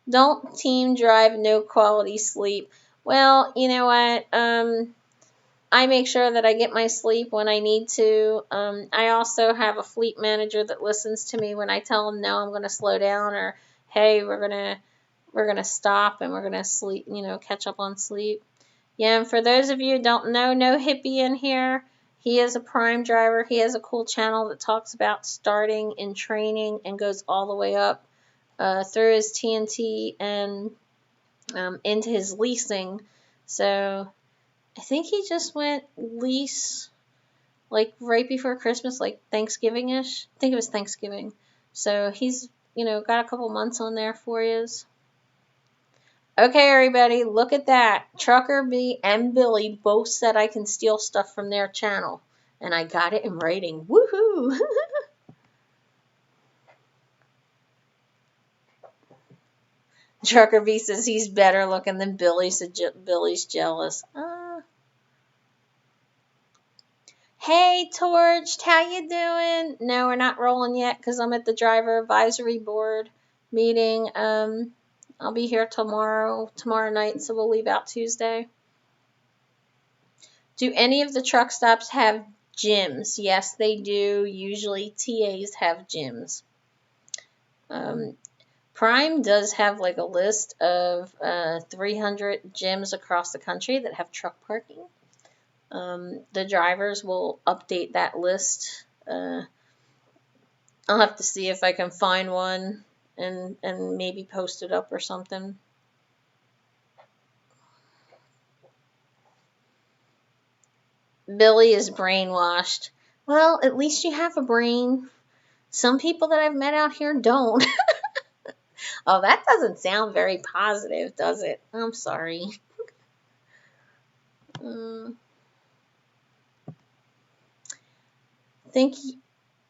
Don't team drive, no quality sleep. Well, you know what? I make sure that I get my sleep when I need to. I also have a fleet manager that listens to me when I tell him, no, I'm going to slow down, or hey, we're gonna stop and we're gonna sleep, catch up on sleep. Yeah, and for those of you who don't know, No Hippie in here. He is a Prime driver. He has a cool channel that talks about starting and training and goes all the way up through his TNT and into his leasing. So I think he just went lease like right before Christmas, like Thanksgiving-ish. I think it was Thanksgiving. So he's, got a couple months on there for you. Okay, everybody, look at that. Trucker B and Billy both said I can steal stuff from their channel. And I got it in writing. Woohoo! Trucker B says he's better looking than Billy, so Billy's jealous. Hey, Torched, how you doing? No, we're not rolling yet because I'm at the driver advisory board meeting. I'll be here tomorrow night, so we'll leave out Tuesday. Do any of the truck stops have gyms? Yes, they do. Usually TAs have gyms. Prime does have like a list of 300 gyms across the country that have truck parking. The drivers will update that list. I'll have to see if I can find one and maybe post it up or something. Billy is brainwashed. Well, at least you have a brain. Some people that I've met out here don't. Oh, that doesn't sound very positive, does it? I'm sorry. Think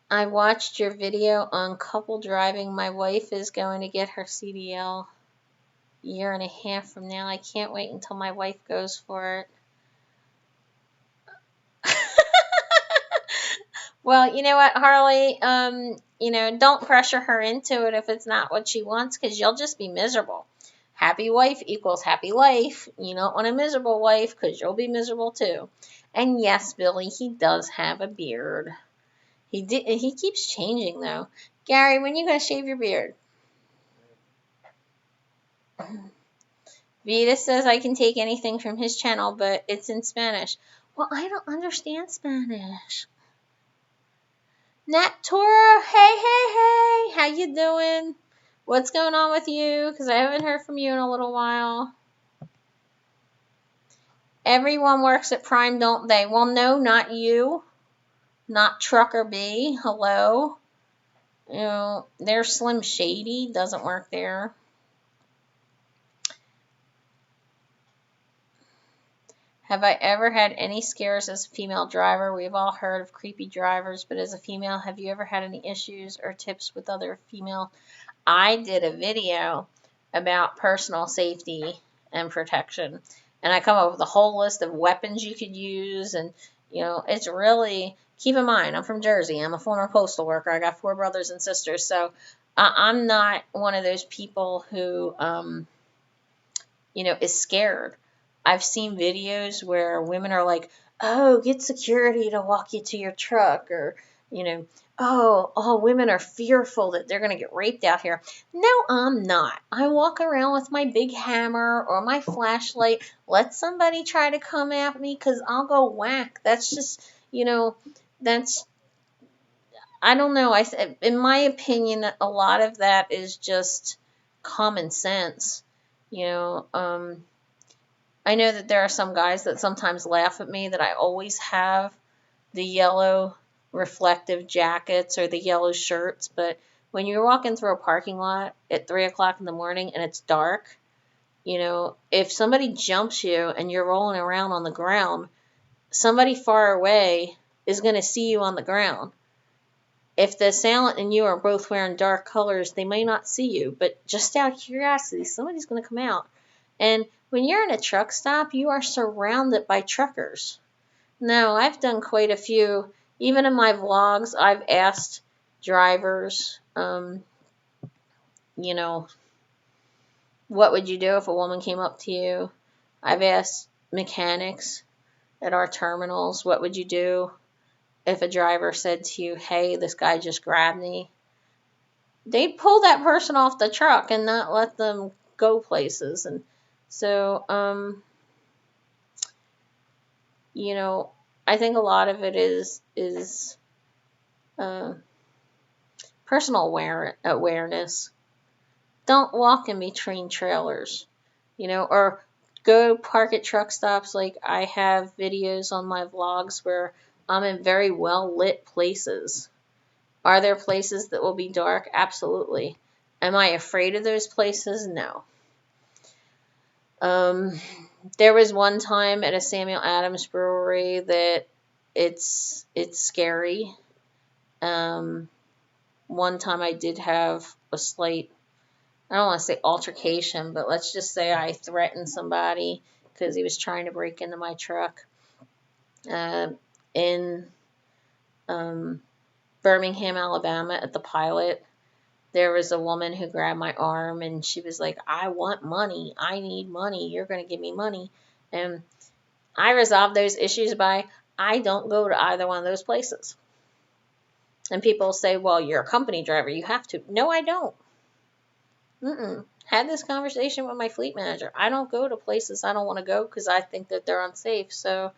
I watched your video on couple driving. My wife is going to get her CDL. year and a half from now. I can't wait until my wife goes for it. Well, you know what, Harley? Don't pressure her into it if it's not what she wants, because you'll just be miserable. Happy wife equals happy life. You don't want a miserable wife, because you'll be miserable too. And yes, Billy, he does have a beard. He keeps changing though. Gary, when you gonna shave your beard? Vita says I can take anything from his channel, but it's in Spanish. Well, I don't understand Spanish. Nat Tora, hey, how you doing? What's going on with you? Because I haven't heard from you in a little while. Everyone works at Prime, don't they? Well, no, not you. Not Trucker B. Hello. There's Slim Shady. Doesn't work there. Have I ever had any scares as a female driver? We've all heard of creepy drivers, but as a female, have you ever had any issues or tips with other female? I did a video about personal safety and protection, and I come up with a whole list of weapons you could use, and it's really, keep in mind, I'm from Jersey. I'm a former postal worker. I got 4 brothers and sisters, so I'm not one of those people who is scared. I've seen videos where women are like, oh, get security to walk you to your truck, or, oh, all women are fearful that they're going to get raped out here. No, I'm not. I walk around with my big hammer or my flashlight. Let somebody try to come at me, because I'll go whack. That's just, that's, I don't know. In my opinion, a lot of that is just common sense. I know that there are some guys that sometimes laugh at me that I always have the yellow reflective jackets or the yellow shirts, but when you're walking through a parking lot at 3 o'clock in the morning and it's dark, if somebody jumps you and you're rolling around on the ground, somebody far away is going to see you on the ground. If the assailant and you are both wearing dark colors, they may not see you, but just out of curiosity, somebody's going to come out. And when you're in a truck stop, you are surrounded by truckers. Now, I've done quite a few. Even in my vlogs, I've asked drivers, what would you do if a woman came up to you? I've asked mechanics at our terminals, what would you do if a driver said to you, hey, this guy just grabbed me? They'd pull that person off the truck and not let them go places. And so, I think a lot of it is personal awareness. Don't walk in between trailers, or go park at truck stops. Like, I have videos on my vlogs where I'm in very well lit places. Are there places that will be dark? Absolutely. Am I afraid of those places? No. There was one time at a Samuel Adams brewery that it's scary. One time I did have a slight, I don't want to say altercation, but let's just say I threatened somebody because he was trying to break into my truck. In Birmingham, Alabama, at the Pilot, there was a woman who grabbed my arm, and she was like, I want money. I need money. You're going to give me money. And I resolved those issues by, I don't go to either one of those places. And people say, well, you're a company driver. You have to. No, I don't. Had this conversation with my fleet manager. I don't go to places I don't want to go because I think that they're unsafe. So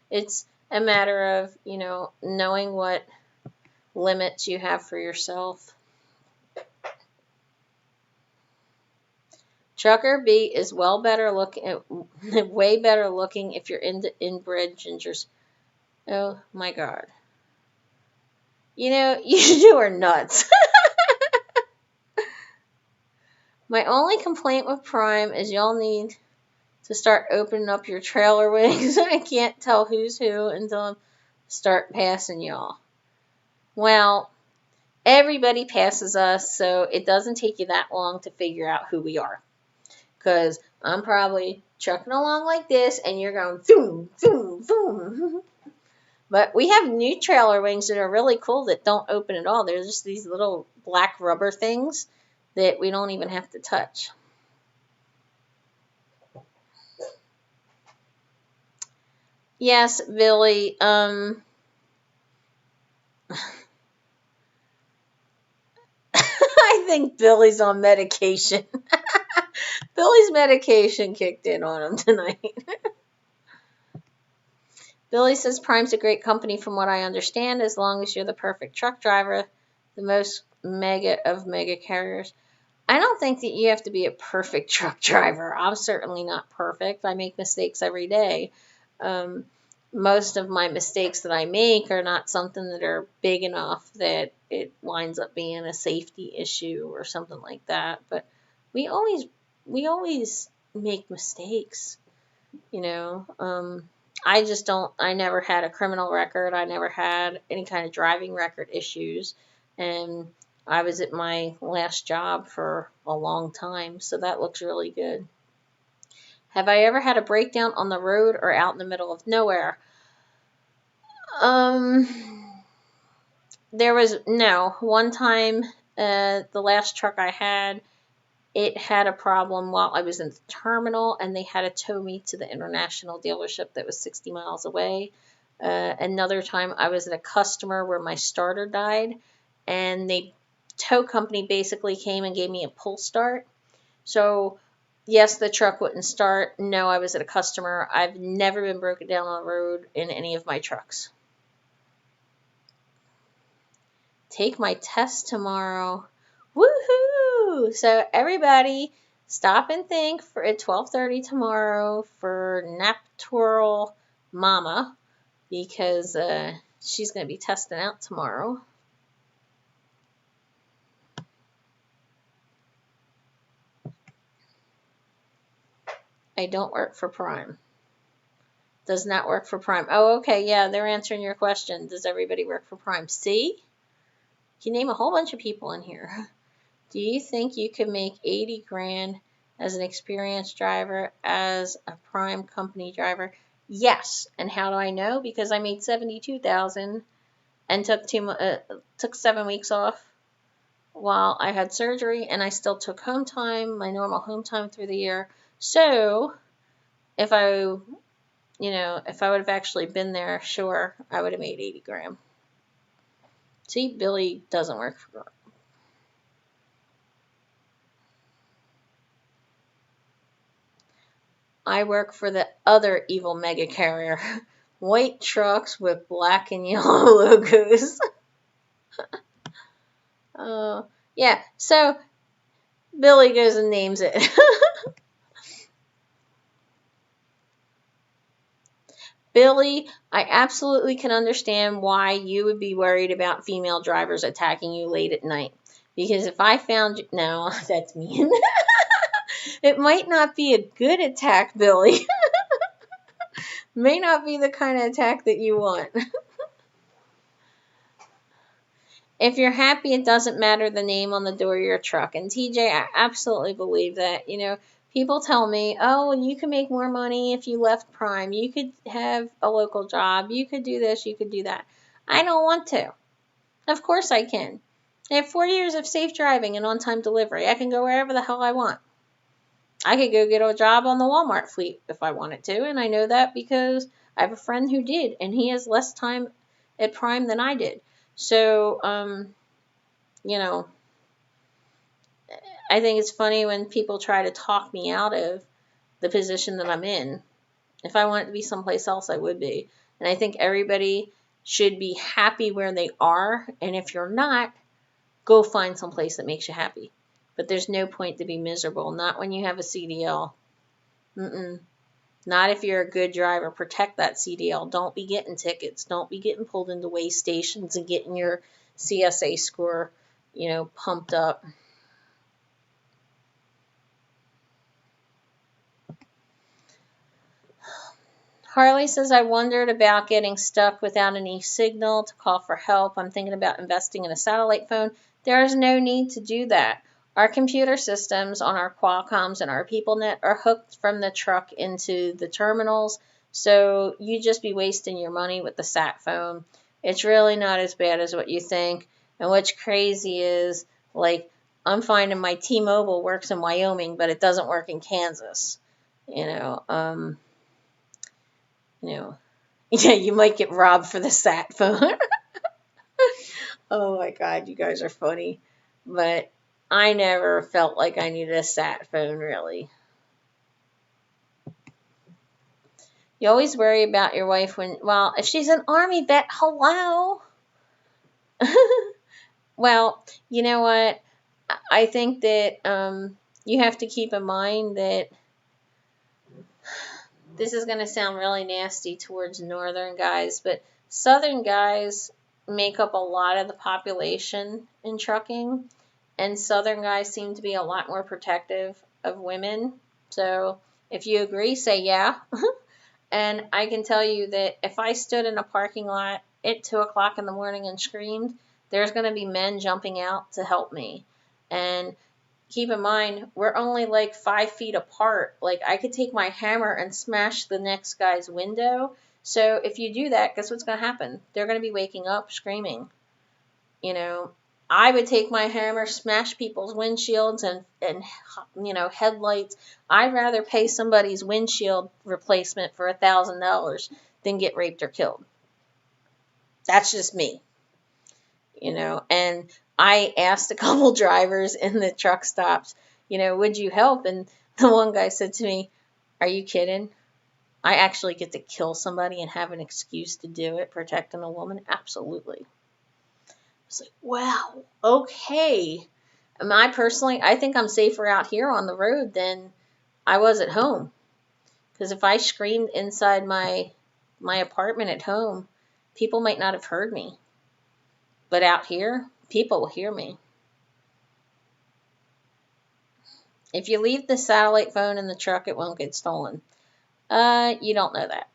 it's a matter of, knowing what limits you have for yourself. Trucker B is way better looking if you're into inbred gingers. Oh my God. You two are nuts. My only complaint with Prime is y'all need to start opening up your trailer wings. I can't tell who's who until I start passing y'all. Well, everybody passes us, so it doesn't take you that long to figure out who we are. because I'm probably trucking along like this, and you're going zoom, zoom, zoom. But we have new trailer wings that are really cool that don't open at all. They're just these little black rubber things that we don't even have to touch. Yes, Billy. I think Billy's on medication. Billy's medication kicked in on him tonight. Billy says Prime's a great company from what I understand, as long as you're the perfect truck driver, the most mega of mega carriers. I don't think that you have to be a perfect truck driver. I'm certainly not perfect. I make mistakes every day. Most of my mistakes that I make are not something that are big enough that it winds up being a safety issue or something like that. But we always make mistakes, you know. I never had a criminal record. I never had any kind of driving record issues. And I was at my last job for a long time, so that looks really good. Have I ever had a breakdown on the road or out in the middle of nowhere? There was, no. One time, the last truck I had, it had a problem while I was in the terminal, and they had to tow me to the international dealership that was 60 miles away. Another time, I was at a customer where my starter died, and the tow company basically came and gave me a pull start. So, yes, the truck wouldn't start. No, I was at a customer. I've never been broken down on the road in any of my trucks. Take my test tomorrow. Woohoo! So everybody, stop and think for at 12:30 tomorrow for Naptural Mama, because she's going to be testing out tomorrow. I don't work for Prime. Does not work for Prime. Oh, okay, yeah, they're answering your question. Does everybody work for Prime? See? You name a whole bunch of people in here. Do you think you could make 80 grand as an experienced driver, as a Prime company driver? Yes. And how do I know? Because I made 72,000 and took 7 weeks off while I had surgery, and I still took home time, my normal home time through the year. So if I would have actually been there, sure, I would have made 80 grand. See, Billy doesn't work for I work for the other evil mega carrier. White trucks with black and yellow logos. Yeah, so Billy goes and names it. Billy, I absolutely can understand why you would be worried about female drivers attacking you late at night. Because if I found you... No, that's mean. It might not be a good attack, Billy. May not be the kind of attack that you want. If you're happy, it doesn't matter the name on the door of your truck. And TJ, I absolutely believe that. You know, people tell me, oh, you can make more money if you left Prime. You could have a local job. You could do this. You could do that. I don't want to. Of course I can. I have 4 years of safe driving and on-time delivery. I can go wherever the hell I want. I could go get a job on the Walmart fleet if I wanted to, and I know that because I have a friend who did, and he has less time at Prime than I did. So, you know, I think it's funny when people try to talk me out of the position that I'm in. If I wanted to be someplace else, I would be. And I think everybody should be happy where they are, and if you're not, go find someplace that makes you happy. But there's no point to be miserable, not when you have a CDL. Not if you're a good driver. Protect that CDL. Don't be getting tickets. Don't be getting pulled into way stations and getting your CSA score, pumped up. Harley says, I wondered about getting stuck without any signal to call for help. I'm thinking about investing in a satellite phone. There is no need to do that. Our computer systems on our Qualcomms and our PeopleNet are hooked from the truck into the terminals, so you just be wasting your money with the sat phone. It's really not as bad as what you think. And what's crazy is, like, I'm finding my T-Mobile works in Wyoming, but it doesn't work in Kansas. You know, you know, yeah, you might get robbed for the sat phone. Oh my God, you guys are funny. But I never felt like I needed a sat phone, really. You always worry about your wife when, well, if she's an Army vet, hello. Well, you know what? I think that you have to keep in mind that this is going to sound really nasty towards northern guys, but southern guys make up a lot of the population in trucking, and southern guys seem to be a lot more protective of women. So if you agree, say yeah. And I can tell you that if I stood in a parking lot at 2 o'clock in the morning and screamed, there's going to be men jumping out to help me. And keep in mind, we're only like 5 feet apart. Like, I could take my hammer and smash the next guy's window. So if you do that, guess what's going to happen? They're going to be waking up screaming. You know, I would take my hammer, smash people's windshields and headlights. I'd rather pay somebody's windshield replacement for $1,000 than get raped or killed. That's just me. And I asked a couple drivers in the truck stops, would you help? And the one guy said to me, are you kidding? I actually get to kill somebody and have an excuse to do it, protecting a woman? Absolutely. I was like, wow, okay. I think I'm safer out here on the road than I was at home. Because if I screamed inside my apartment at home, people might not have heard me. But out here, people will hear me. If you leave the satellite phone in the truck, it won't get stolen. You don't know that.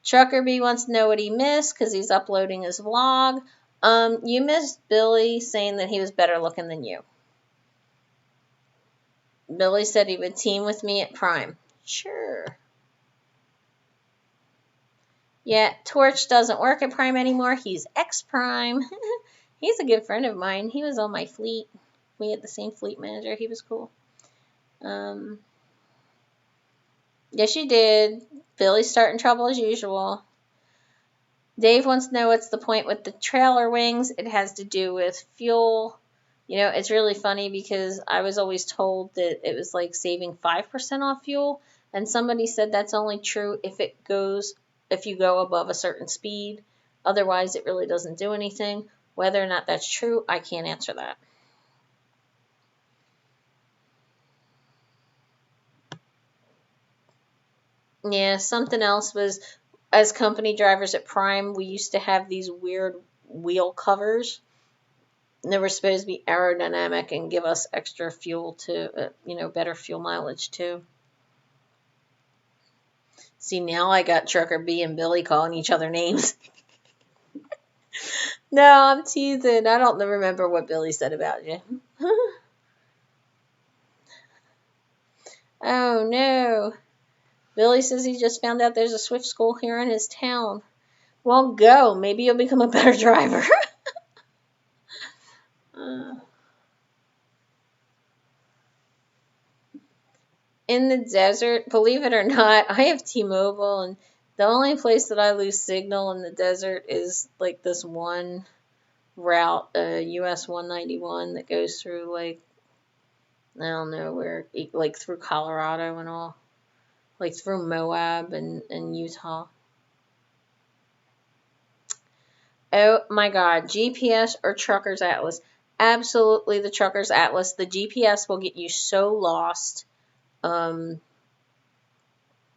Trucker B wants to know what he missed because he's uploading his vlog. You missed Billy saying that he was better looking than you. Billy said he would team with me at Prime. Sure. Yeah, Torch doesn't work at Prime anymore. He's ex-Prime. He's a good friend of mine. He was on my fleet. We had the same fleet manager. He was cool. Yes, you did. Billy's starting trouble as usual. Dave wants to know what's the point with the trailer wings. It has to do with fuel. It's really funny because I was always told that it was like saving 5% off fuel. And somebody said that's only true if you go above a certain speed. Otherwise, it really doesn't do anything. Whether or not that's true, I can't answer that. Yeah, something else was, as company drivers at Prime, we used to have these weird wheel covers. They were supposed to be aerodynamic and give us extra fuel to, better fuel mileage too. See, now I got Trucker B and Billy calling each other names. No, I'm teasing. I don't remember what Billy said about you. Oh, no. Billy says he just found out there's a Swift school here in his town. Well, go. Maybe you'll become a better driver. In the desert, believe it or not, I have T-Mobile, and the only place that I lose signal in the desert is like this one route, US 191 that goes through, like, I don't know where, like through Colorado and all, like through Moab and Utah. Oh my God, GPS or Trucker's Atlas? Absolutely the Trucker's Atlas. The GPS will get you so lost.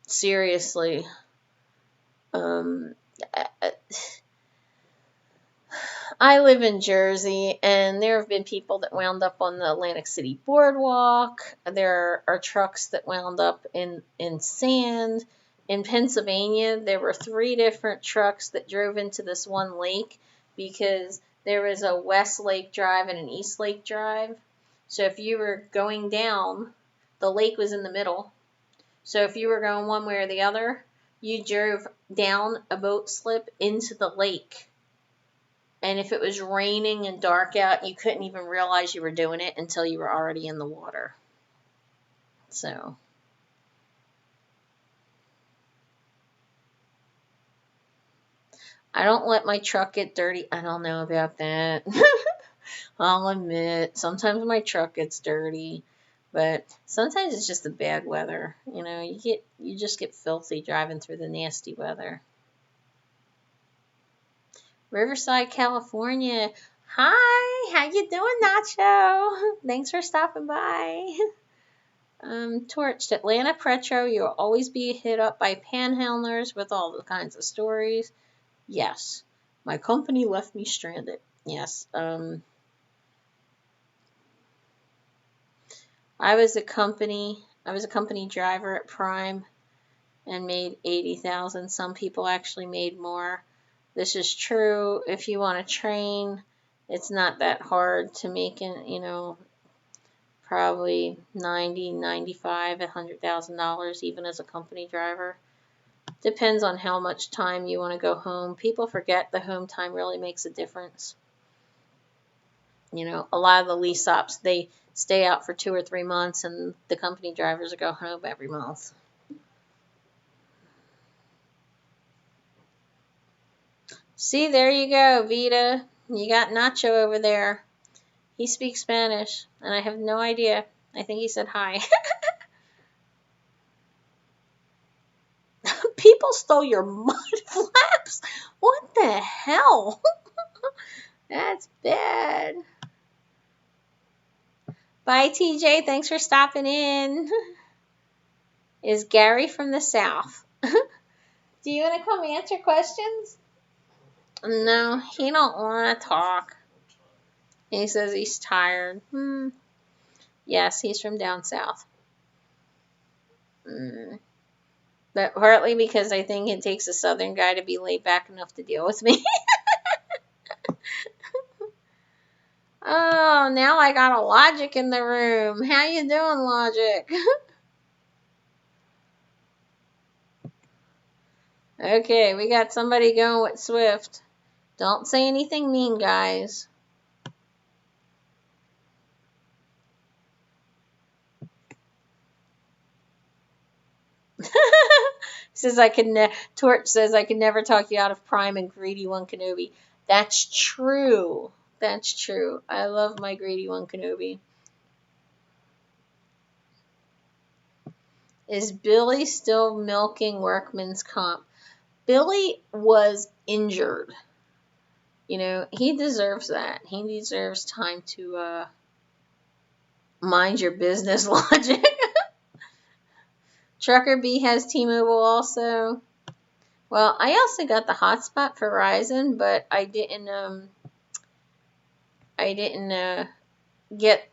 Seriously. I live in Jersey, and there have been people that wound up on the Atlantic City Boardwalk. There are trucks that wound up in sand. In Pennsylvania, there were 3 different trucks that drove into this one lake because there was a West Lake Drive and an East Lake Drive. So if you were going down, the lake was in the middle. So if you were going one way or the other, you drove down a boat slip into the lake. And if it was raining and dark out, you couldn't even realize you were doing it until you were already in the water. So I don't let my truck get dirty. I don't know about that. I'll admit, sometimes my truck gets dirty, but sometimes it's just the bad weather. You just get filthy driving through the nasty weather. Riverside, California. Hi, how you doing, Nacho? Thanks for stopping by. Torched Atlanta Petro, you'll always be hit up by panhandlers with all the kinds of stories. Yes. My company left me stranded. Yes. I was a company driver at Prime and made 80,000. Some people actually made more. This is true. If you want to train, it's not that hard to make probably 90, 95, $100,000 even as a company driver. Depends on how much time you want to go home. People forget the home time really makes a difference. A lot of the lease ops, they stay out for 2 or 3 months, and the company drivers will go home every month. See, there you go, Vita. You got Nacho over there. He speaks Spanish, and I have no idea. I think he said hi. People stole your mud flaps? What the hell? That's bad. Bye, TJ. Thanks for stopping in. Is Gary from the South? Do you want to come answer questions? No, he don't want to talk. He says he's tired. Yes, he's from down south. But partly because I think it takes a southern guy to be laid back enough to deal with me. Oh, now I got a Logic in the room. How you doing, Logic? Okay, we got somebody going with Swift. Don't say anything mean, guys. Torch says I could never talk you out of Prime and Greedy One Kenobi. That's true. That's true. I love my Greedy One Kenobi. Is Billy still milking workman's comp? Billy was injured. He deserves that. He deserves time to mind your business, Logic. Trucker B has T-Mobile also. Well, I also got the hotspot for Verizon, but I didn't get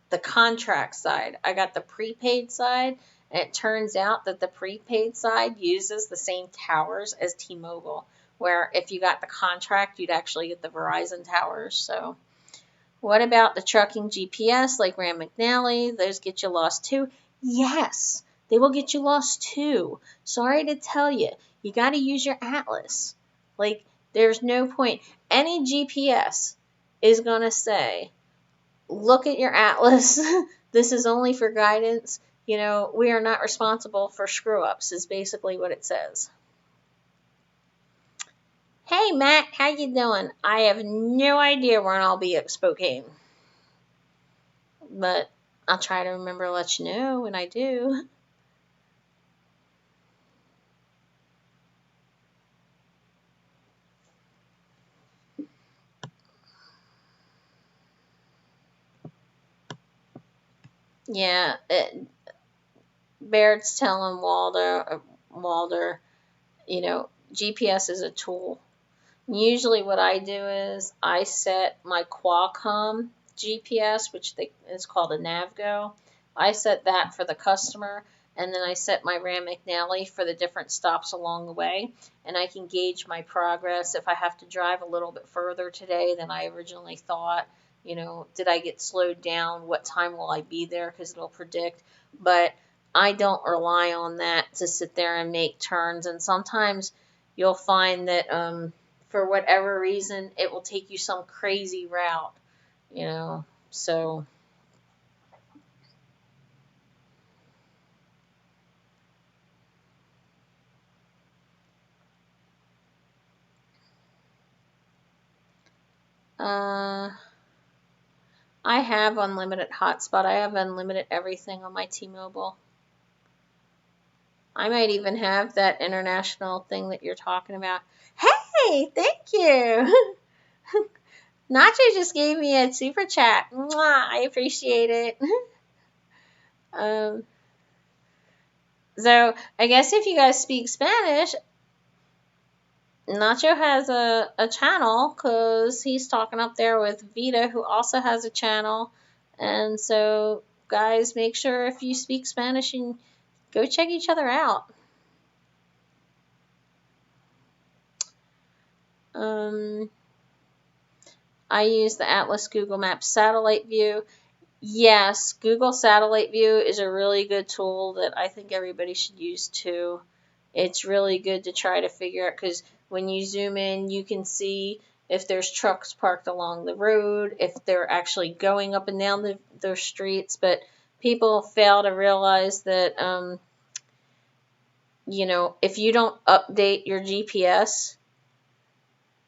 the contract side. I got the prepaid side, and it turns out that the prepaid side uses the same towers as T-Mobile, where if you got the contract, you'd actually get the Verizon towers. So, what about the trucking GPS like Rand McNally? Those get you lost too? Yes, they will get you lost too. Sorry to tell you, you got to use your Atlas. There's no point. Any GPS is going to say, look at your Atlas. This is only for guidance. We are not responsible for screw-ups is basically what it says. Hey, Matt, how you doing? I have no idea when I'll be at Spokane. But I'll try to remember to let you know when I do. Yeah, Baird's telling Walder, GPS is a tool. Usually what I do is I set my Qualcomm GPS, which is called a NavGo. I set that for the customer, and then I set my Rand McNally for the different stops along the way, and I can gauge my progress. If I have to drive a little bit further today than I originally thought, you know, did I get slowed down? What time will I be there? Because it'll predict. But I don't rely on that to sit there and make turns, and sometimes you'll find that for whatever reason, it will take you some crazy route, you know, so. Uh, I have unlimited hotspot. I have unlimited everything on my T-Mobile. I might even have that international thing that you're talking about. Hey, thank you. Nacho just gave me a super chat. Mwah, I appreciate it. um, so I guess if you guys speak Spanish, Nacho has a channel because he's talking up there with Vita, who also has a channel. And so, guys, make sure if you speak Spanish and go check each other out. I use the Atlas Google Maps satellite view. Yes, Google Satellite View is a really good tool that I think everybody should use too. It's really good to try to figure out, because when you zoom in, you can see if there's trucks parked along the road, if they're actually going up and down the streets. But people fail to realize that, you know, if you don't update your GPS,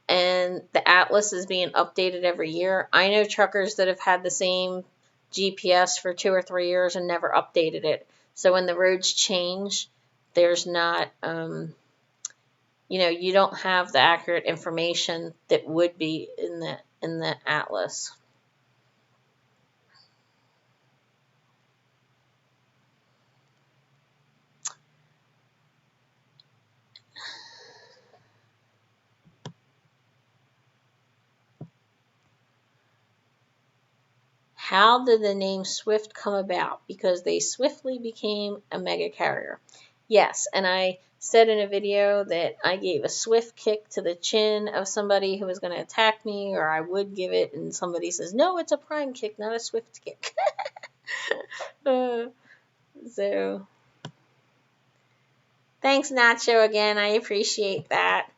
and the Atlas is being updated every year. I know truckers that have had the same GPS for 2 or 3 years and never updated it. So when the roads change, there's not, you know, you don't have the accurate information that would be in the Atlas. How did the name Swift come about? Because they swiftly became a mega carrier. Yes, and I said in a video that I gave a swift kick to the chin of somebody who was going to attack me, or I would give it, and somebody says, no, it's a prime kick, not a swift kick. So, thanks, Nacho, again. I appreciate that.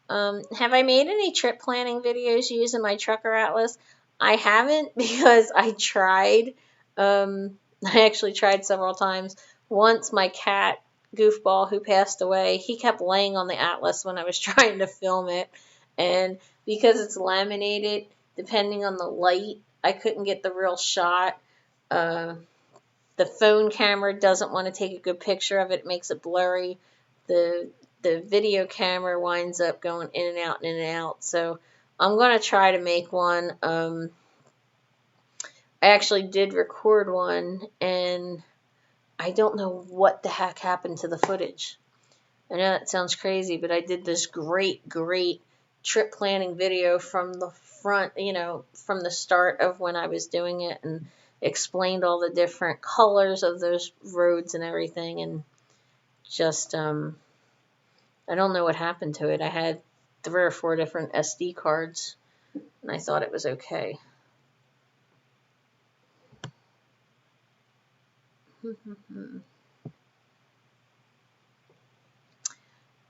Have I made any trip planning videos using my Trucker Atlas? I haven't, because I tried. I actually tried several times. Once my cat, Goofball, who passed away, he kept laying on the Atlas when I was trying to film it. And because it's laminated, depending on the light, I couldn't get the real shot. The phone camera doesn't want to take a good picture of it. It makes it blurry. The video camera winds up going in and out and in and out. So I'm going to try to make one. I actually did record one, and I don't know what the heck happened to the footage. I know that sounds crazy, but I did this great trip planning video from the front, you know, from the start of when I was doing it, and explained all the different colors of those roads and everything, and just, I don't know what happened to it. I had 3 or 4 different SD cards, and I thought it was okay.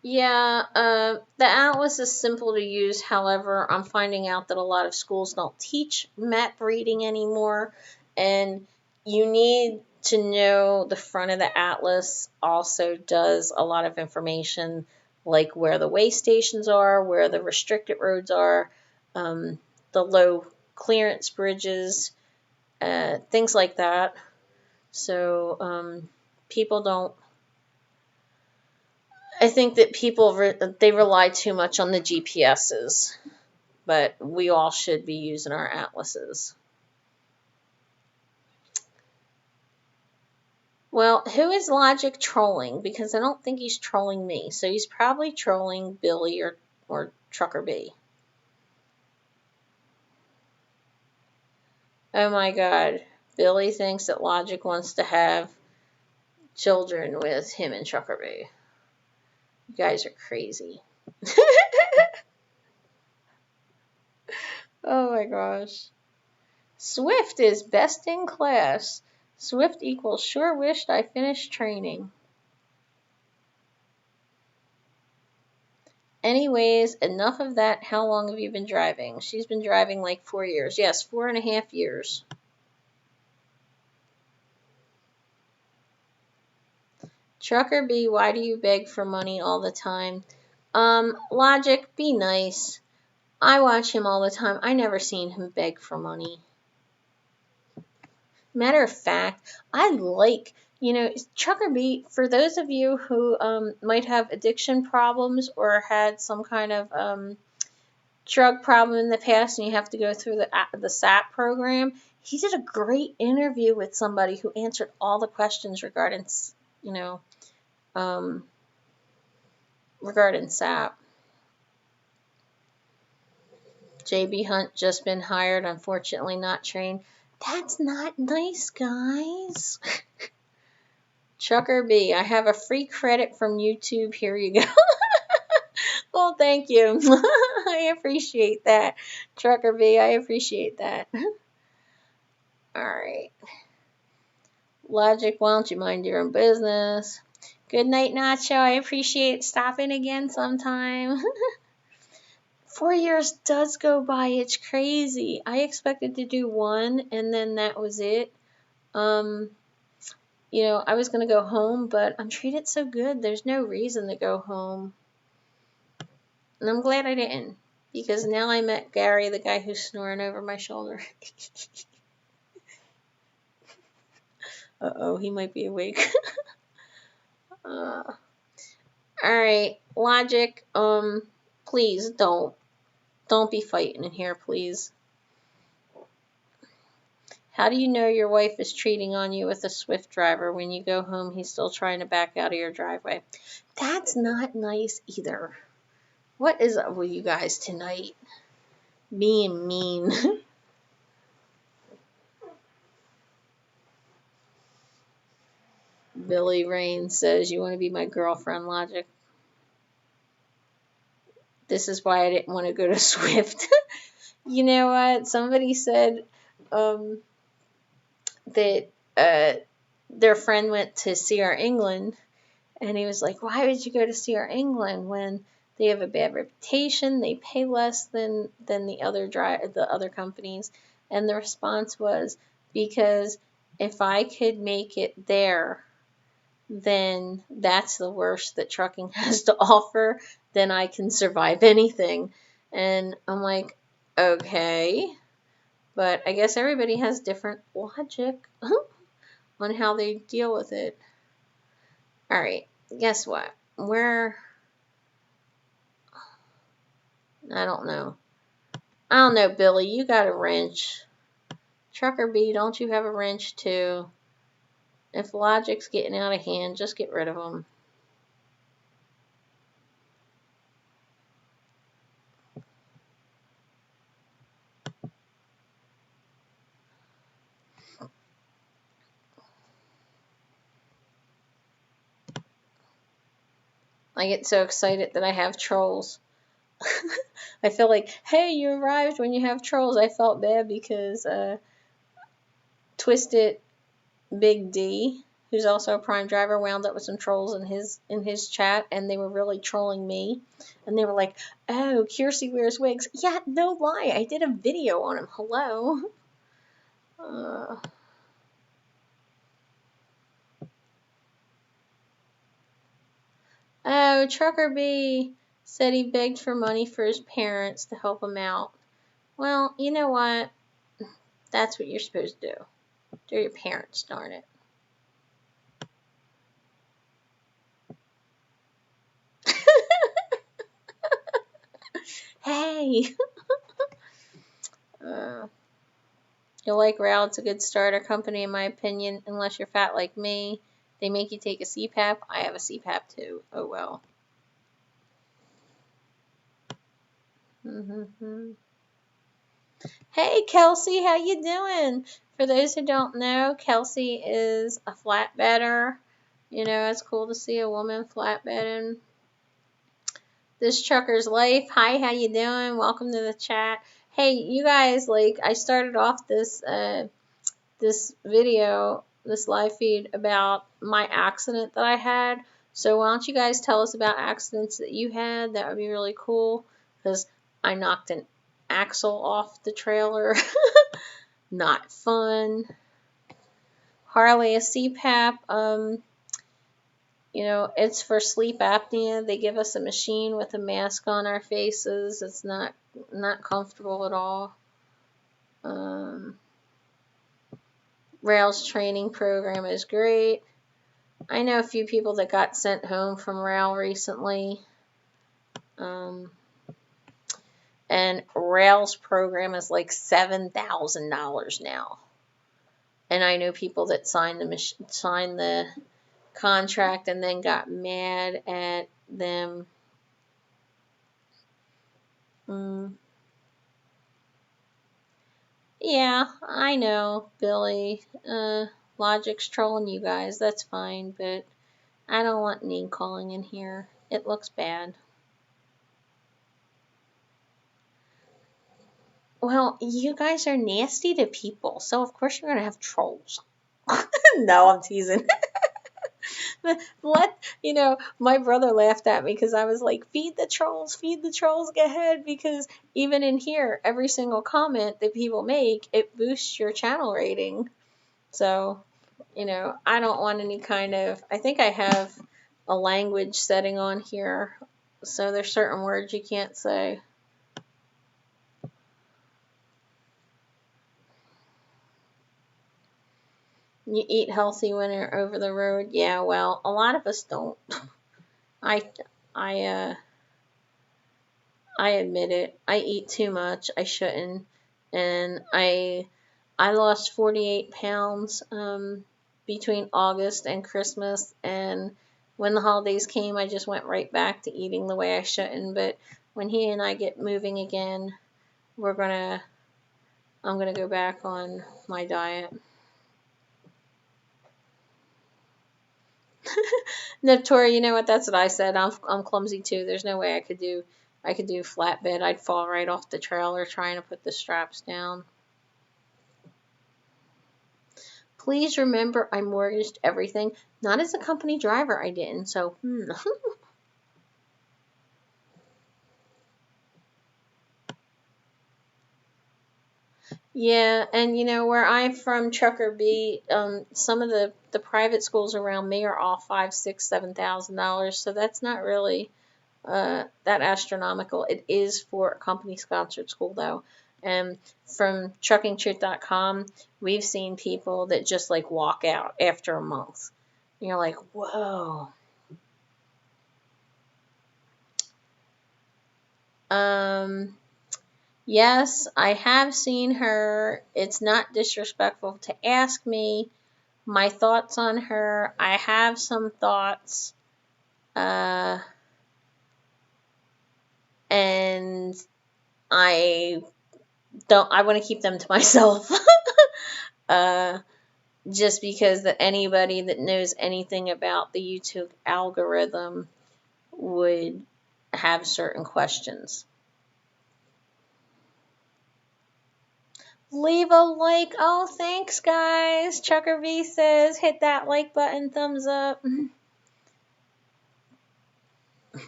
Yeah, the Atlas is simple to use. However, I'm finding out that a lot of schools don't teach map reading anymore, and you need to know the front of the Atlas also does a lot of information, like where the way stations are, where the restricted roads are, the low clearance bridges, things like that. So people don't. I think that people they rely too much on the GPSs, but we all should be using our atlases. Well, who is Logic trolling? Because I don't think he's trolling me, so he's probably trolling Billy or Trucker B. Oh my God, Billy thinks that Logic wants to have children with him and Trucker B. You guys are crazy. Oh my gosh. Swift is best in class. Swift equals sure wished I finished training. Anyways, enough of that. How long have you been driving? She's been driving like 4 years. Yes, 4.5 years. Trucker B, why do you beg for money all the time? Logic, be nice. I watch him all the time. I never seen him beg for money. Matter of fact, I like, Trucker B, for those of you who might have addiction problems or had some kind of drug problem in the past and you have to go through the SAP program, he did a great interview with somebody who answered all the questions regarding, regarding SAP. JB Hunt just been hired, unfortunately not trained. That's not nice, guys. Trucker B, I have a free credit from YouTube. Here you go. Well, thank you. I appreciate that. Trucker B, I appreciate that. Alright. Logic, why don't you mind your own business? Good night, Nacho. I appreciate stopping again sometime. 4 years does go by. It's crazy. I expected to do one, and then that was it. I was going to go home, but I'm treated so good. There's no reason to go home. And I'm glad I didn't, because now I met Gary, the guy who's snoring over my shoulder. Uh-oh, he might be awake. Alright, Logic, please don't be fighting in here, please. How do you know your wife is cheating on you with a Swift driver? When you go home, he's still trying to back out of your driveway. That's not nice either. What is up with you guys tonight? Being mean. Billy Rain says, you want to be my girlfriend, Logic? This is why I didn't want to go to Swift. You know what? Somebody said that their friend went to CR England, and he was like, why would you go to CR England when they have a bad reputation, they pay less than the other companies? And the response was, because if I could make it there, then that's the worst that trucking has to offer, then I can survive anything. And I'm like, okay, but I guess everybody has different logic on how they deal with it. Alright, guess what? I don't know. I don't know, Billy, you got a wrench. Trucker B, don't you have a wrench too? If Logic's getting out of hand, just get rid of him. I get so excited that I have trolls. I feel like, hey, you arrived when you have trolls. I felt bad because Twisted Big D, who's also a Prime driver, wound up with some trolls in his chat, and they were really trolling me. And they were like, oh, Kearsey wears wigs. Yeah, no lie, I did a video on him. Hello. Oh, Trucker B said he begged for money for his parents to help him out. Well, you know what? That's what you're supposed to do. They're your parents, darn it. Hey! You'll like Rail. It's a good starter company, in my opinion, unless you're fat like me. They make you take a CPAP. I have a CPAP too. Oh well. Hey, Kelsey, how you doing? For those who don't know, Kelsey is a flatbedder. You know, it's cool to see a woman flatbedding. This trucker's life. Hi, how you doing? Welcome to the chat. Hey, you guys, like, I started off this video, this live feed about my accident that I had. So why don't you guys tell us about accidents that you had? That would be really cool, because I knocked an axle off the trailer. Not fun. Harley, a CPAP. You know, it's for sleep apnea. They give us a machine with a mask on our faces. It's not comfortable at all. Rail's training program is great. I know a few people that got sent home from Rail recently. And Rail's program is like $7,000 now. And I know people that signed the contract and then got mad at them. Yeah, I know, Billy. Logic's trolling you guys. That's fine, but I don't want name calling in here. It looks bad. Well, you guys are nasty to people, so of course you're gonna have trolls. No, I'm teasing. My brother laughed at me because I was like, feed the trolls, go ahead, because even in here, every single comment that people make, it boosts your channel rating. So, I don't want any kind of, I think I have a language setting on here, so there's certain words you can't say. You eat healthy when you're over the road. Yeah, well, a lot of us don't. I admit it. I eat too much. I shouldn't. And I lost 48 pounds between August and Christmas, and when the holidays came, I just went right back to eating the way I shouldn't. But when he and I get moving again, I'm gonna go back on my diet. No, Tori, you know what? That's what I said. I'm clumsy too. There's no way I could do flatbed. I'd fall right off the trailer trying to put the straps down. Please remember I mortgaged everything. Not as a company driver, I didn't. So, Yeah, and where I'm from, Trucker B, some of the private schools around me are all $5,000, $6,000, $7,000. So that's not really that astronomical. It is for a company sponsored school though. And from truckingtruth.com, we've seen people that just like walk out after a month. You're like, whoa. Yes, I have seen her. It's not disrespectful to ask me my thoughts on her. I have some thoughts. And I want to keep them to myself. Just because that anybody that knows anything about the YouTube algorithm would have certain questions. Leave a like. Oh, thanks, guys. Chucker V says, hit that like button, thumbs up.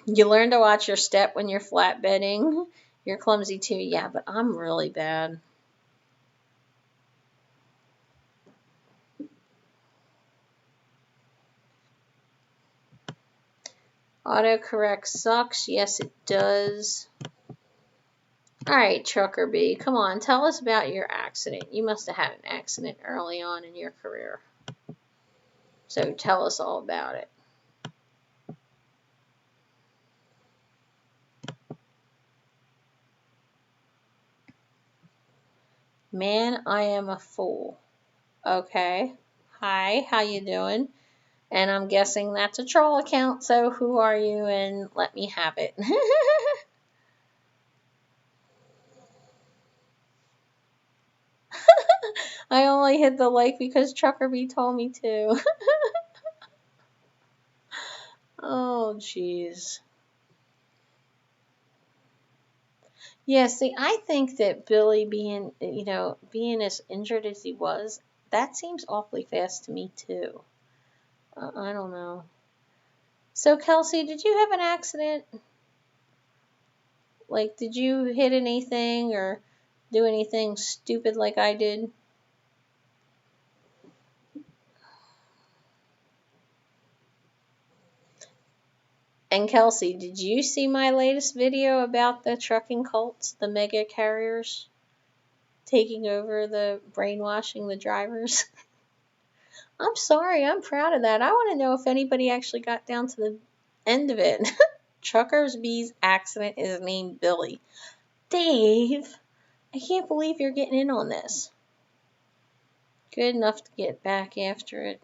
You learn to watch your step when you're flatbedding. You're clumsy too. Yeah, but I'm really bad. Autocorrect sucks. Yes, it does. Alright, Trucker B, come on, tell us about your accident. You must have had an accident early on in your career. So tell us all about it. Man, I am a fool. Okay. Hi, how you doing? And I'm guessing that's a troll account, so who are you and let me have it. I only hit the like because Trucker B told me to. Oh, jeez. Yeah, see, I think that Billy being as injured as he was, that seems awfully fast to me too. I don't know. So, Kelsey, did you have an accident? Like, did you hit anything or do anything stupid like I did? And Kelsey, did you see my latest video about the trucking cults, the mega carriers taking over the brainwashing the drivers? I'm sorry, I'm proud of that. I want to know if anybody actually got down to the end of it. Truckers B's accident is named Billy. Dave, I can't believe you're getting in on this. Good enough to get back after it.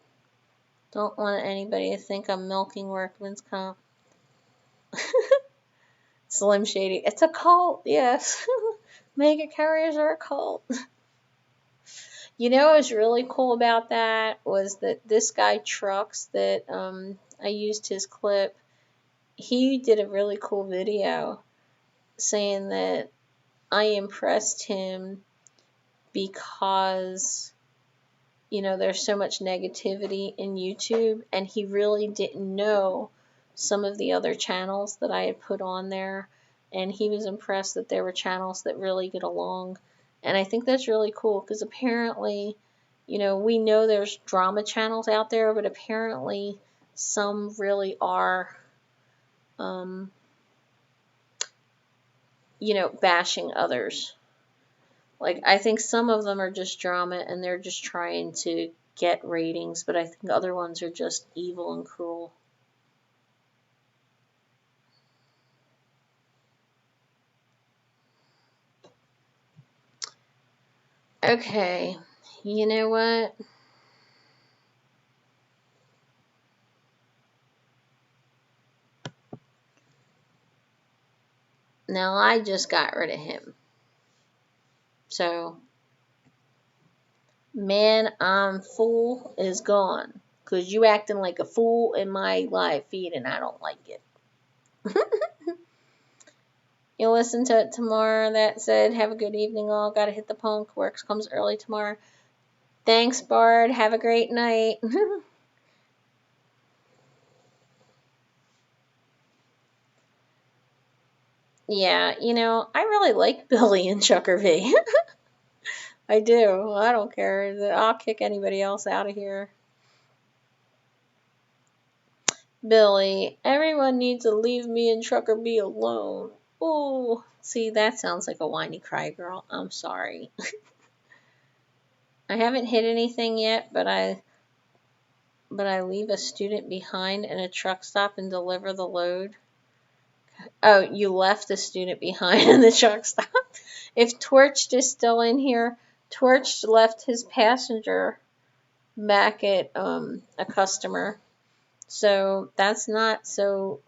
Don't want anybody to think I'm milking workman's comp. Slim Shady. It's a cult, yes. Mega carriers are a cult. You know what was really cool about that was that this guy Trucks that I used his clip. He did a really cool video saying that I impressed him because there's so much negativity in YouTube, and he really didn't know some of the other channels that I had put on there, and he was impressed that there were channels that really get along. And I think that's really cool because apparently, we know there's drama channels out there, but apparently some really are, bashing others. Like, I think some of them are just drama and they're just trying to get ratings, but I think other ones are just evil and cruel. Okay, you know what? Now, I just got rid of him. So, man, I'm fool is gone. Because you acting like a fool in my live feed and I don't like it. You'll listen to it tomorrow. That said, have a good evening all. Gotta hit the punk. Works comes early tomorrow. Thanks, Bard. Have a great night. Yeah, I really like Billy and Chucker V. I do. I don't care. I'll kick anybody else out of here. Billy, everyone needs to leave me and Trucker B alone. Oh, see, that sounds like a whiny cry girl. I'm sorry. I haven't hit anything yet, but I leave a student behind in a truck stop and deliver the load. Oh, you left a student behind in the truck stop. If Torched is still in here, Torched left his passenger back at a customer. So that's not so,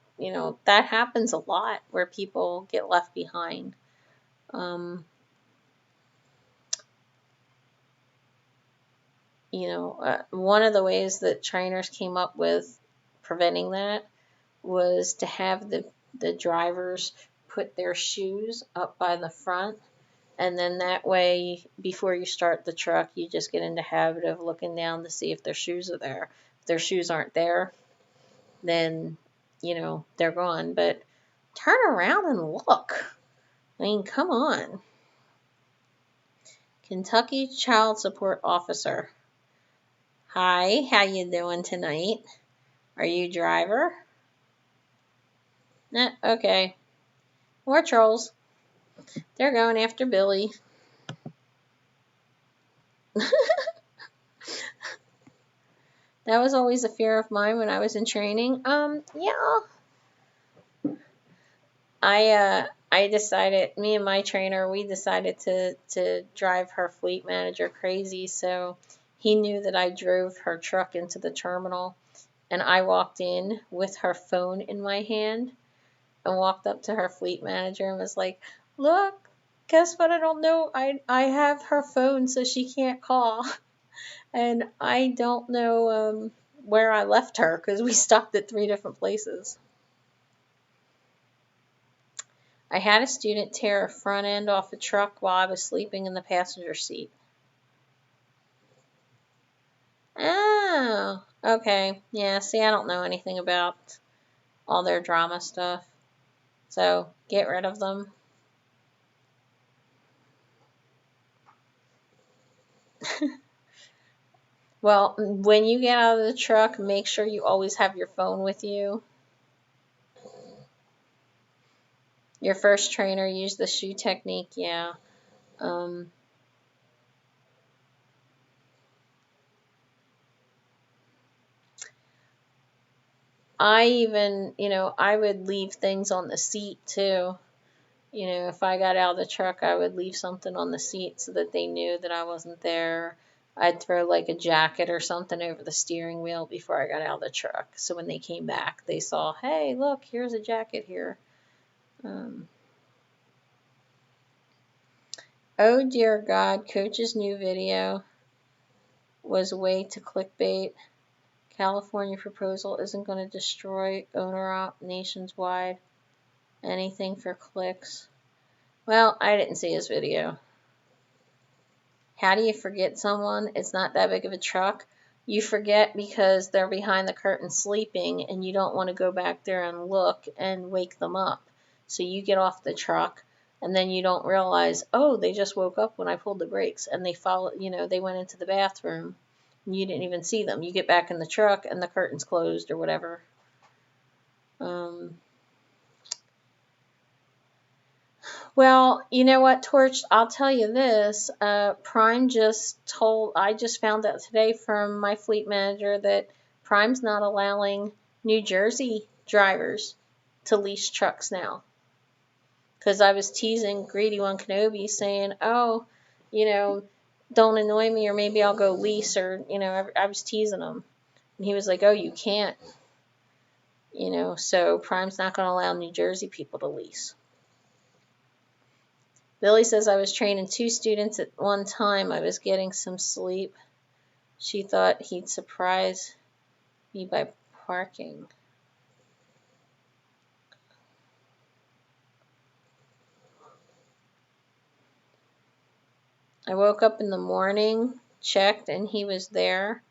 that happens a lot where people get left behind. One of the ways that trainers came up with preventing that was to have the drivers put their shoes up by the front. And then that way, before you start the truck, you just get in the habit of looking down to see if their shoes are there. If their shoes aren't there, then, they're gone. But turn around and look. I mean, come on. Kentucky Child Support Officer. Hi, how you doing tonight? Are you driver? Nah, okay. More trolls. They're going after Billy. That was always a fear of mine when I was in training. Yeah. I decided, me and my trainer, we decided to drive her fleet manager crazy. So he knew that I drove her truck into the terminal, and I walked in with her phone in my hand and walked up to her fleet manager and was like, "Look, guess what? I don't know. I have her phone, so she can't call, and I don't know where I left her because we stopped at 3 different places." I had a student tear a front end off a truck while I was sleeping in the passenger seat. Oh, okay. Yeah, see, I don't know anything about all their drama stuff. So, get rid of them. Well, when you get out of the truck, make sure you always have your phone with you. Your first trainer used the shoe technique, yeah. I even, I would leave things on the seat too. If I got out of the truck, I would leave something on the seat so that they knew that I wasn't there. I'd throw like a jacket or something over the steering wheel before I got out of the truck. So when they came back, they saw, hey, look, here's a jacket here. Oh dear God, Coach's new video was a way to clickbait. California proposal isn't going to destroy owner op nationwide. Anything for clicks. Well, I didn't see his video. How do you forget someone? It's not that big of a truck. You forget because they're behind the curtain sleeping and you don't want to go back there and look and wake them up. So you get off the truck and then you don't realize, oh, they just woke up when I pulled the brakes and they they went into the bathroom. And you didn't even see them. You get back in the truck and the curtain's closed or whatever. Well, you know what, Torch? I'll tell you this. Prime I just found out today from my fleet manager that Prime's not allowing New Jersey drivers to lease trucks now. Because I was teasing Greedy One Kenobi saying, oh, don't annoy me or maybe I'll go lease or, I was teasing him. And he was like, oh, you can't. So Prime's not going to allow New Jersey people to lease. Billy says I was training 2 students at one time. I was getting some sleep. She thought he'd surprise me by parking. I woke up in the morning, checked, and he was there.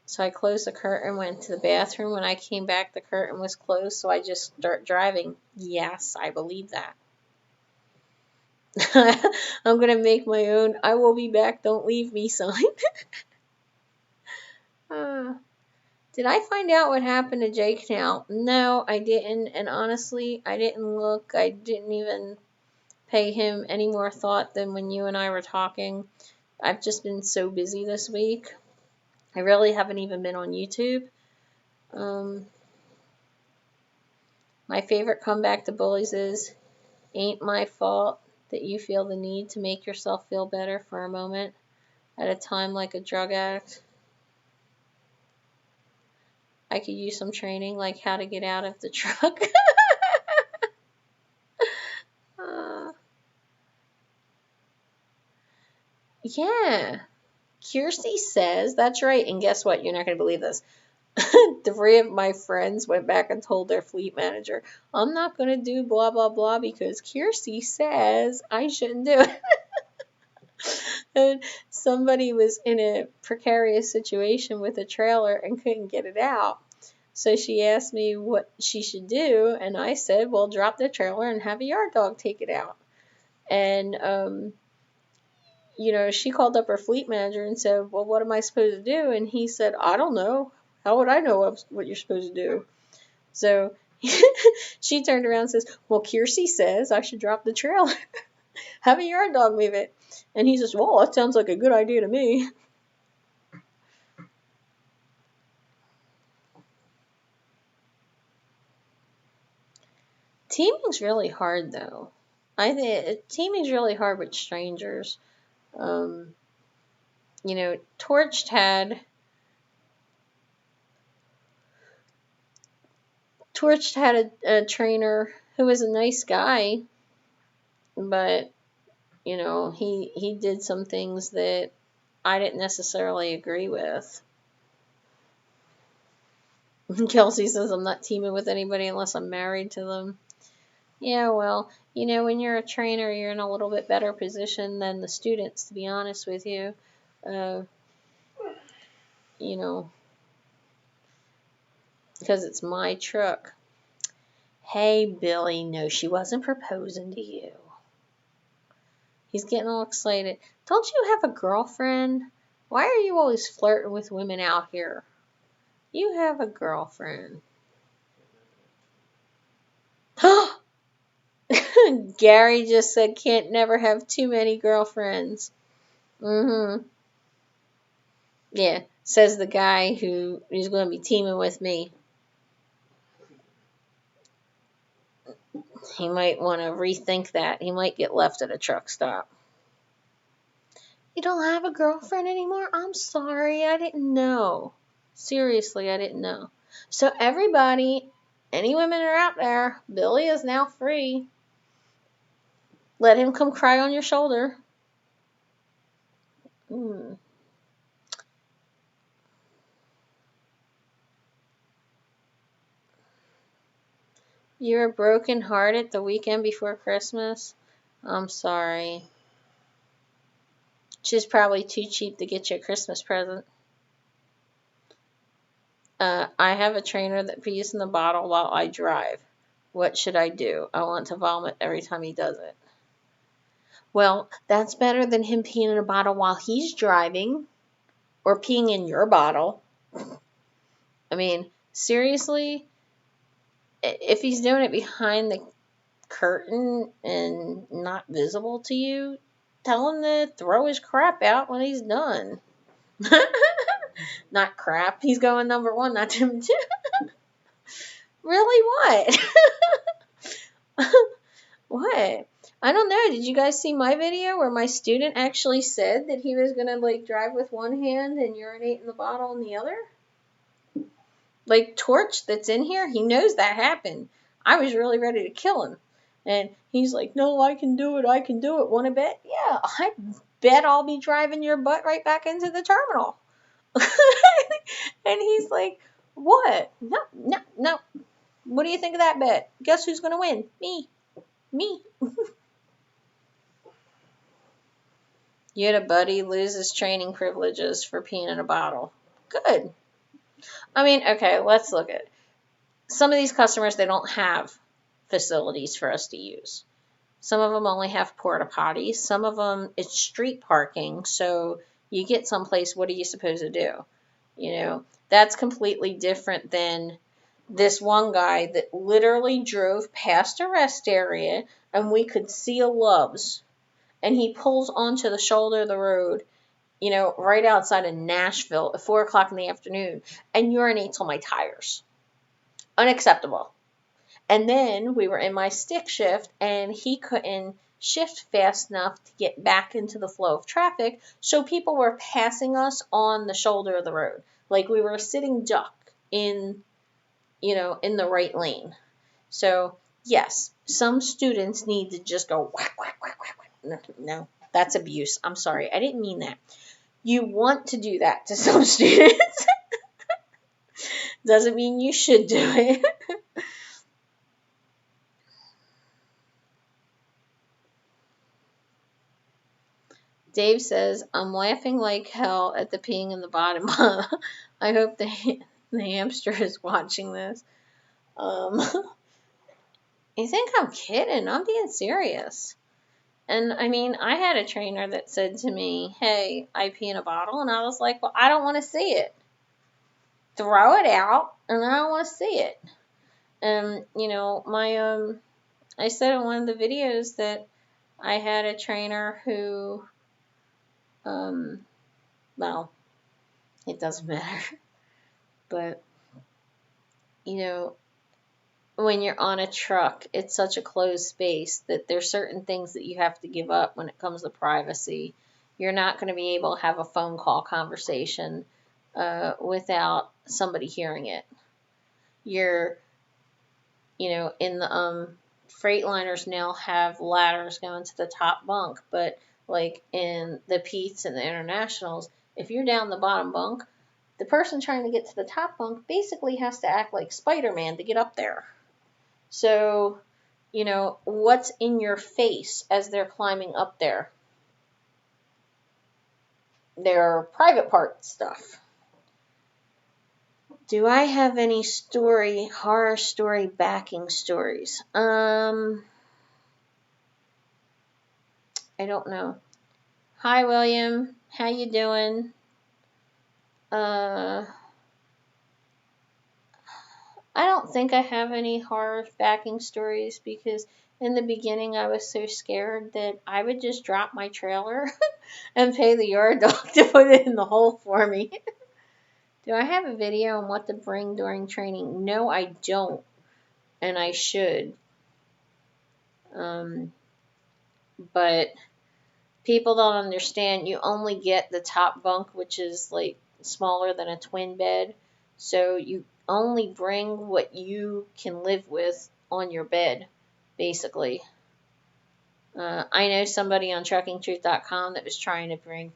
So I closed the curtain, went to the bathroom. When I came back, the curtain was closed, so I just start driving. Yes, I believe that. I'm going to make my own I will be back, don't leave me sign. Did I find out what happened to Jake now? No, I didn't. And honestly, I didn't look. I didn't even pay him any more thought than when you and I were talking. I've just been so busy this week. I really haven't even been on YouTube. My favorite comeback to bullies is, ain't my fault that you feel the need to make yourself feel better for a moment at a time like a drug addict. I could use some training, like how to get out of the truck. Yeah. Kearsey says, that's right, and guess what? You're not going to believe this. 3 of my friends went back and told their fleet manager, I'm not going to do blah, blah, blah because Kearsey says I shouldn't do it. And somebody was in a precarious situation with a trailer and couldn't get it out. So she asked me what she should do, and I said, well, drop the trailer and have a yard dog take it out. And, she called up her fleet manager and said, well, what am I supposed to do? And he said, I don't know. How would I know what you're supposed to do? So she turned around and says, well, Kearsey says I should drop the trailer. Have a yard dog move it. And he says, well, that sounds like a good idea to me. Teaming's really hard, though. I think teaming's really hard with strangers. Torched had a trainer who was a nice guy, but he did some things that I didn't necessarily agree with. Kelsey says I'm not teaming with anybody unless I'm married to them. Yeah, well, when you're a trainer, you're in a little bit better position than the students, to be honest with you. Uh, you know, because it's my truck. Hey, Billy, no, she wasn't proposing to you. He's getting all excited. Don't you have a girlfriend? Why are you always flirting with women out here? You have a girlfriend. Gary just said can't never have too many girlfriends. Mm-hmm. Yeah, says the guy who is going to be teaming with me. He might want to rethink that. He might get left at a truck stop. You don't have a girlfriend anymore? I'm sorry, I didn't know. Seriously, I didn't know. So everybody, any women are out there, Billy is now free. Let him come cry on your shoulder. Hmm. You were broken hearted the weekend before Christmas? I'm sorry. She's probably too cheap to get you a Christmas present. I have a trainer that pees in the bottle while I drive. What should I do? I want to vomit every time he does it. Well, that's better than him peeing in a bottle while he's driving or peeing in your bottle. I mean, seriously, if he's doing it behind the curtain and not visible to you, tell him to throw his crap out when he's done. Not crap. He's going number one, not number two. Really? What? What? I don't know. Did you guys see my video where my student actually said that he was gonna drive with one hand and urinate in the bottle in the other? Torch that's in here, he knows that happened. I was really ready to kill him. And he's like, no, I can do it. Want to bet? Yeah, I bet I'll be driving your butt right back into the terminal. And he's like, what? No, no, no. What do you think of that bet? Guess who's going to win? Me. You had a buddy lose his training privileges for peeing in a bottle. Good. I mean, okay, let's look at it. Some of these customers, they don't have facilities for us to use. Some of them only have porta potties. Some of them, it's street parking. So you get someplace, what are you supposed to do? That's completely different than this one guy that literally drove past a rest area and we could see a Love's. And he pulls onto the shoulder of the road, right outside of Nashville at 4 o'clock in the afternoon and urinates on my tires. Unacceptable. And then we were in my stick shift and he couldn't shift fast enough to get back into the flow of traffic. So people were passing us on the shoulder of the road. Like we were a sitting duck in the right lane. So yes, some students need to just go whack, whack, whack, whack, whack. No, that's abuse. I'm sorry. I didn't mean that. You want to do that to some students. Doesn't mean you should do it. Dave says, I'm laughing like hell at the peeing in the bottom. I hope the hamster is watching this. You think I'm kidding? I'm being serious. And I mean, I had a trainer that said to me, hey, I pee in a bottle. And I was like, well, I don't want to see it. Throw it out, and I don't want to see it. And, I said in one of the videos that I had a trainer who, well, it doesn't matter. But, when you're on a truck, it's such a closed space that there's certain things that you have to give up when it comes to privacy. You're not going to be able to have a phone call conversation without somebody hearing it. You're, in the Freightliners now have ladders going to the top bunk, but like in the Pete's and the Internationals, if you're down the bottom bunk, the person trying to get to the top bunk basically has to act like Spider-Man to get up there. So, what's in your face as they're climbing up there. Their private part stuff. Do I have any horror story backing stories? I don't know. Hi, William. How you doing? I don't think I have any horror backing stories because in the beginning I was so scared that I would just drop my trailer and pay the yard dog to put it in the hole for me. Do I have a video on what to bring during training? No, I don't, and I should. But people don't understand. You only get the top bunk, which is like smaller than a twin bed. So you only bring what you can live with on your bed, basically. I know somebody on truckingtruth.com that was trying to bring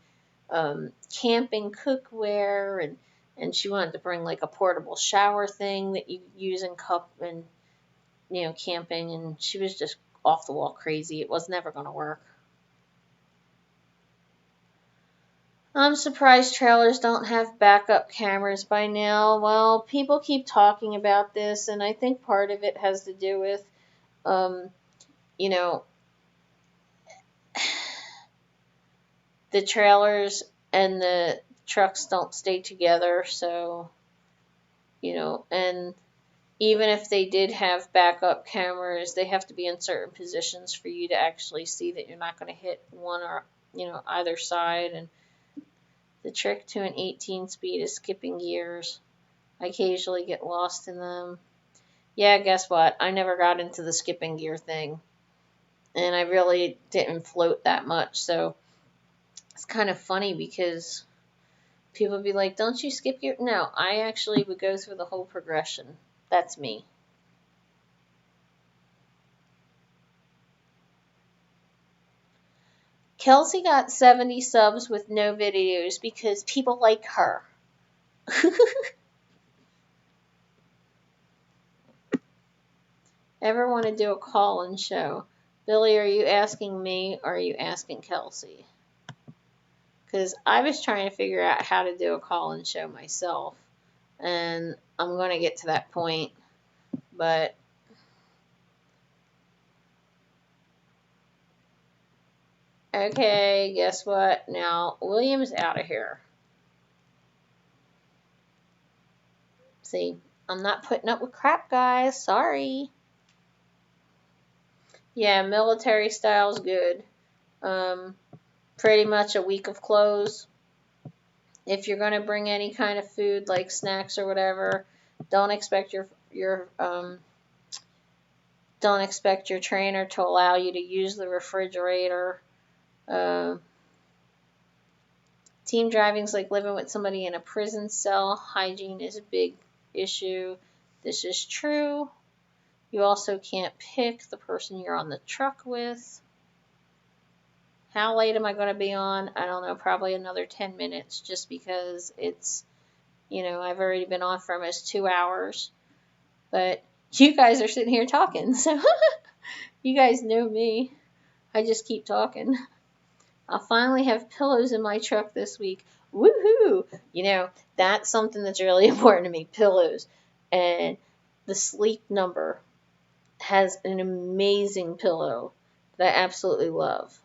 camping cookware, and she wanted to bring like a portable shower thing that you use in camping, and she was just off the wall crazy. It was never going to work. I'm surprised trailers don't have backup cameras by now. Well, people keep talking about this, and I think part of it has to do with, the trailers and the trucks don't stay together, so, and even if they did have backup cameras, they have to be in certain positions for you to actually see that you're not going to hit one or, either side. And the trick to an 18 speed is skipping gears. I occasionally get lost in them. Yeah, guess what? I never got into the skipping gear thing. And I really didn't float that much. So it's kind of funny because people be like, don't you skip gear? No, I actually would go through the whole progression. That's me. Kearsey got 70 subs with no videos because people like her. Ever want to do a call-in show? Billy, are you asking me or are you asking Kearsey? Because I was trying to figure out how to do a call-in show myself. And I'm going to get to that point. But okay, guess what? Now, William's out of here. See, I'm not putting up with crap, guys. Sorry. Yeah, military style's good. Pretty much a week of clothes. If you're going to bring any kind of food like snacks or whatever, don't expect your trainer to allow you to use the refrigerator. Team driving's like living with somebody in a prison cell. Hygiene is a big issue. This is true. You also can't pick the person you're on the truck with. How late am I going to be on? I don't know, probably another 10 minutes just because it's, I've already been on for almost 2 hours. But you guys are sitting here talking, so you guys know me. I just keep talking. I'll finally have pillows in my truck this week. Woohoo! That's something that's really important to me, pillows. And the Sleep Number has an amazing pillow that I absolutely love.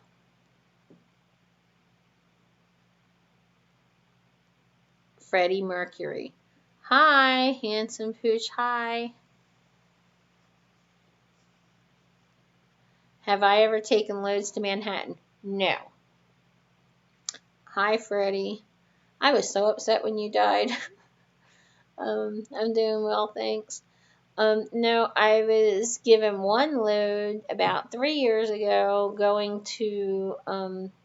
Freddie Mercury. Hi, handsome pooch. Hi. Have I ever taken loads to Manhattan? No. Hi, Freddie. I was so upset when you died. I'm doing well, thanks. No, I was given one load about 3 years ago going to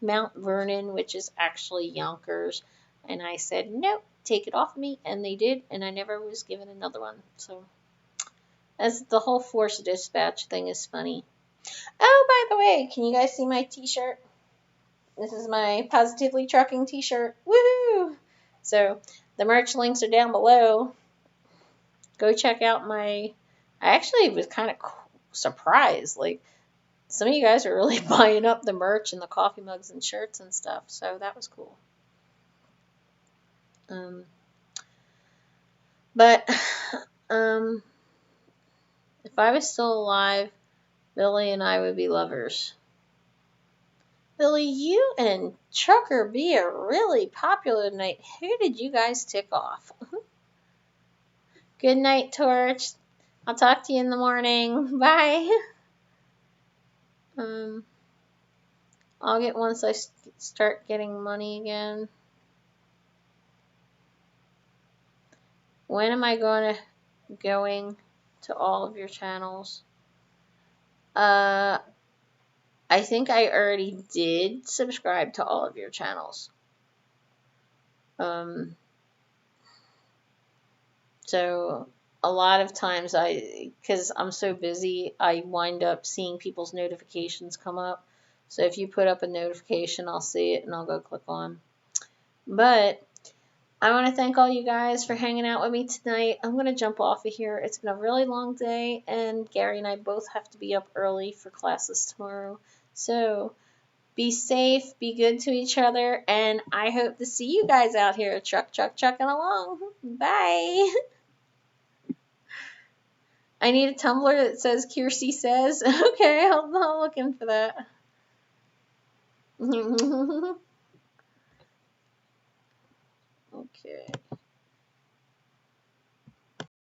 Mount Vernon, which is actually Yonkers. And I said, nope, take it off me. And they did, and I never was given another one. So, as the whole force dispatch thing is funny. Oh, by the way, can you guys see my t-shirt? This is my Positively Trucking t-shirt. Woohoo! So, the merch links are down below. Go check out I actually was kind of surprised. Like, some of you guys are really buying up the merch and the coffee mugs and shirts and stuff, so that was cool. But if I was still alive, Billy and I would be lovers. Billy, you and Trucker B are really popular tonight. Who did you guys tick off? Good night, Torch. I'll talk to you in the morning. Bye. I'll get once I start getting money again. When am I going to all of your channels? I think I already did subscribe to all of your channels. So a lot of times because I'm so busy, I wind up seeing people's notifications come up. So if you put up a notification, I'll see it and I'll go click on. But I want to thank all you guys for hanging out with me tonight. I'm going to jump off of here. It's been a really long day, and Gary and I both have to be up early for classes tomorrow. So be safe, be good to each other, and I hope to see you guys out here trucking along. Bye. I need a tumbler that says Kearsey says. Okay, I'll look in for that.